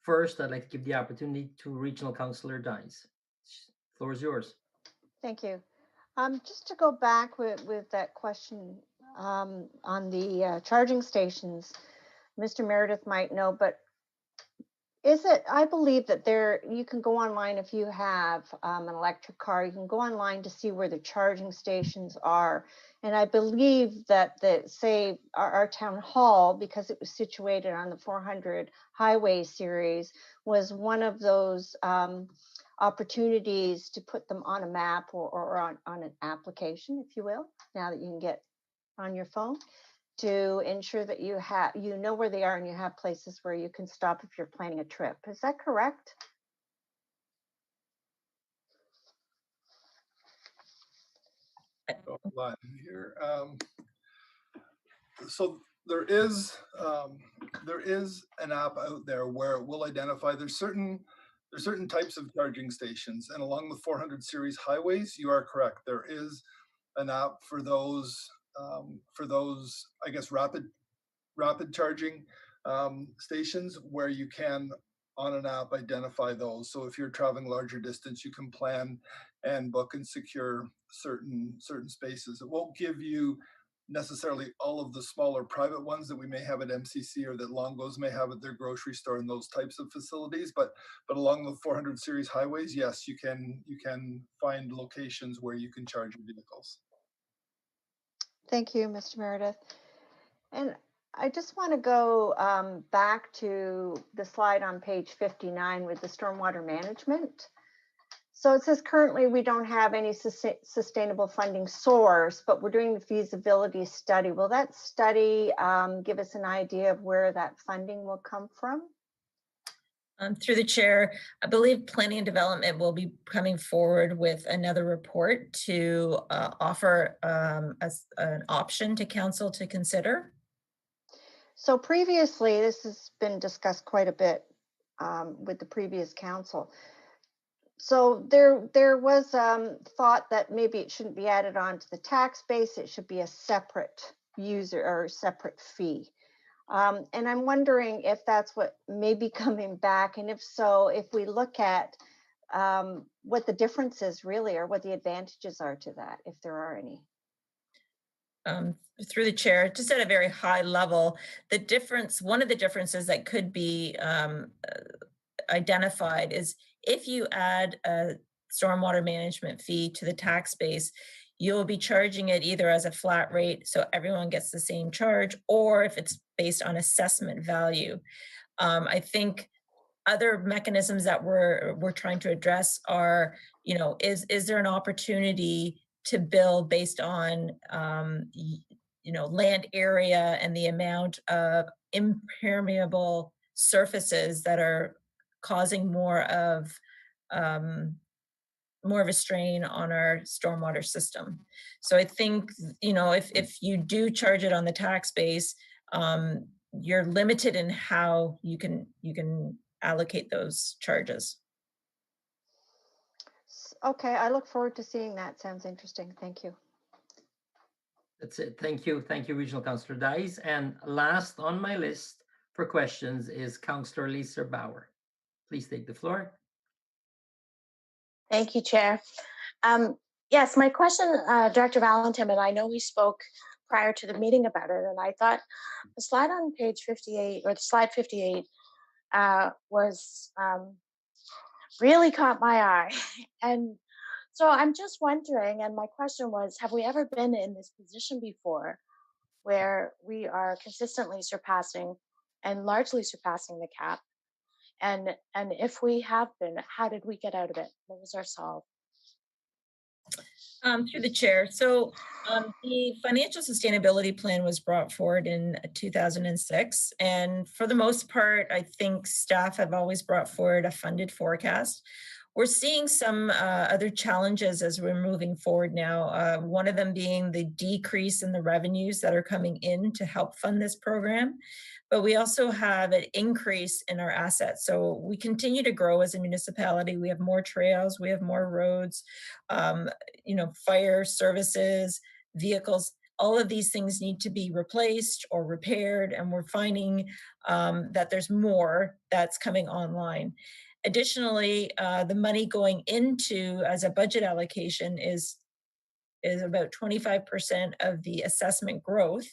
B: first, I'd like to give the opportunity to Regional Councillor Dines. The floor is yours.
N: Thank you. Just to go back with that question on the charging stations, Mr. Meredith might know, but I believe that you can go online if you have an electric car, you can go online to see where the charging stations are. And I believe that say our town hall, because it was situated on the 400 highway series, was one of those opportunities to put them on a map or on an application, if you will, now that you can get on your phone, to ensure that you know where they are and you have places where you can stop if you're planning a trip. Is that correct?
M: Here. So there is an app out there where it will identify there's certain types of charging stations, and along the 400 series highways, you are correct. There is an app for those I guess rapid charging stations where you can on an app identify those. So if you're traveling larger distance, you can plan and book and secure certain spaces. It won't give you necessarily all of the smaller private ones that we may have at MCC or that Longos may have at their grocery store and those types of facilities, but along the 400 series highways, yes, you can find locations where you can charge your vehicles.
N: Thank you, Mr. Meredith. And I just want to go back to the slide on page 59 with the stormwater management. So it says currently we don't have any sustainable funding source, but we're doing the feasibility study. Will that study give us an idea of where that funding will come from?
C: Through the chair, I believe Planning and Development will be coming forward with another report to offer as an option to council to consider.
N: So previously, this has been discussed quite a bit with the previous council. So there was thought that maybe it shouldn't be added on to the tax base. It should be a separate user or separate fee. And I'm wondering if that's what may be coming back. And if so, if we look at what the differences really are, what the advantages are to that, if there are any.
C: Through the chair, just at a very high level, one of the differences that could be identified is if you add a stormwater management fee to the tax base, you'll be charging it either as a flat rate, so everyone gets the same charge, or if it's based on assessment value. I think other mechanisms that we're trying to address are, is there an opportunity to bill based on land area and the amount of impermeable surfaces that are causing more of a strain on our stormwater system. So I think, if you do charge it on the tax base, you're limited in how you can allocate those charges.
N: Okay, I look forward to seeing that. Sounds interesting. Thank you.
B: That's it. Thank you. Thank you, Regional Councillor Dice. And last on my list for questions is Councillor Lisa Bauer. Please take the floor.
K: Thank you, Chair. Yes, my question, Director Valentin, and I know we spoke prior to the meeting about it, and I thought the slide on page 58, or the slide 58, was really caught my eye. And so I'm just wondering, and my question was, have we ever been in this position before where we are consistently surpassing and largely surpassing the cap? And if we have been, how did we get out of it? What was our solve?
C: Through the chair. So the financial sustainability plan was brought forward in 2006. And for the most part, I think staff have always brought forward a funded forecast. We're seeing some other challenges as we're moving forward now. One of them being the decrease in the revenues that are coming in to help fund this program. But we also have an increase in our assets. So we continue to grow as a municipality. We have more trails, we have more roads, fire services, vehicles. All of these things need to be replaced or repaired, and we're finding that there's more that's coming online. Additionally, the money going into as a budget allocation is about 25% of the assessment growth.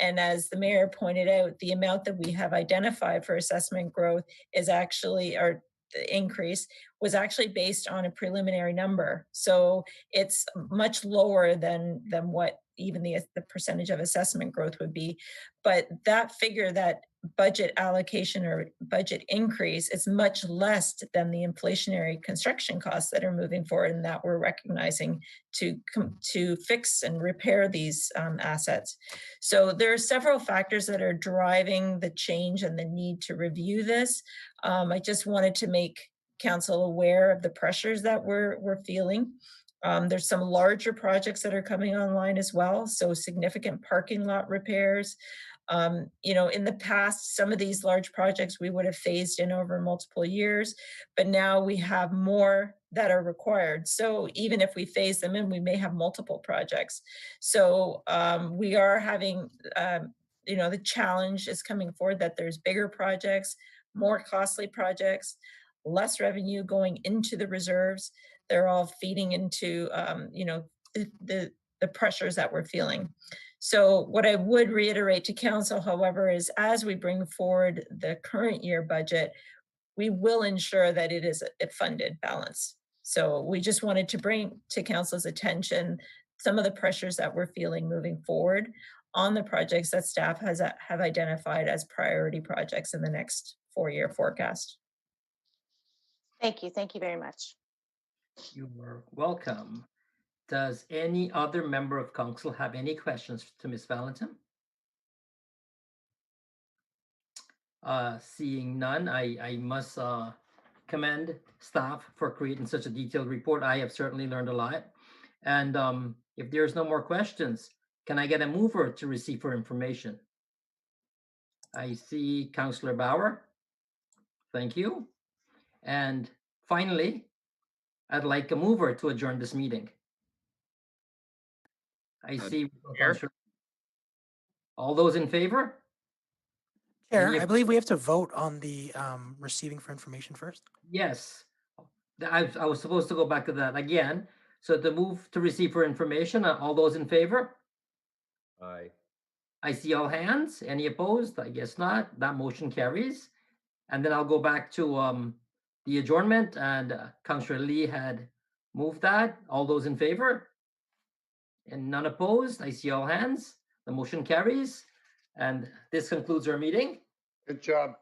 C: And as the mayor pointed out, the amount that we have identified for assessment growth is actually, or the increase was actually based on a preliminary number. So it's much lower than what even the percentage of assessment growth would be. But that figure, that budget allocation or budget increase, is much less than the inflationary construction costs that are moving forward and that we're recognizing to fix and repair these assets. So there are several factors that are driving the change and the need to review this. I just wanted to make council aware of the pressures that we're feeling. There's some larger projects that are coming online as well. So significant parking lot repairs. In the past, some of these large projects we would have phased in over multiple years, but now we have more that are required. So even if we phase them in, we may have multiple projects. So we are having, the challenge is coming forward that there's bigger projects, more costly projects, less revenue going into the reserves. They're all feeding into, the pressures that we're feeling. So what I would reiterate to council, however, is as we bring forward the current year budget, we will ensure that it is a funded balance. So we just wanted to bring to council's attention some of the pressures that we're feeling moving forward on the projects that staff have identified as priority projects in the next 4-year forecast.
K: Thank you. Thank you very much.
B: You're welcome. Does any other member of council have any questions to Ms. Valentin? Seeing none, I must commend staff for creating such a detailed report. I have certainly learned a lot. And if there's no more questions, can I get a mover to receive for information? I see Councillor Bauer. Thank you. And finally, I'd like a mover to adjourn this meeting. I see. All those in favor?
L: Chair, I believe we have to vote on the receiving for information first.
B: Yes. I was supposed to go back to that again. So to move to receive for information, all those in favor?
H: Aye.
B: I see all hands. Any opposed? I guess not. That motion carries. And then I'll go back to the adjournment, and Councillor Lee had moved that. All those in favor? And none opposed? I see all hands. The motion carries. And this concludes our meeting.
G: Good job.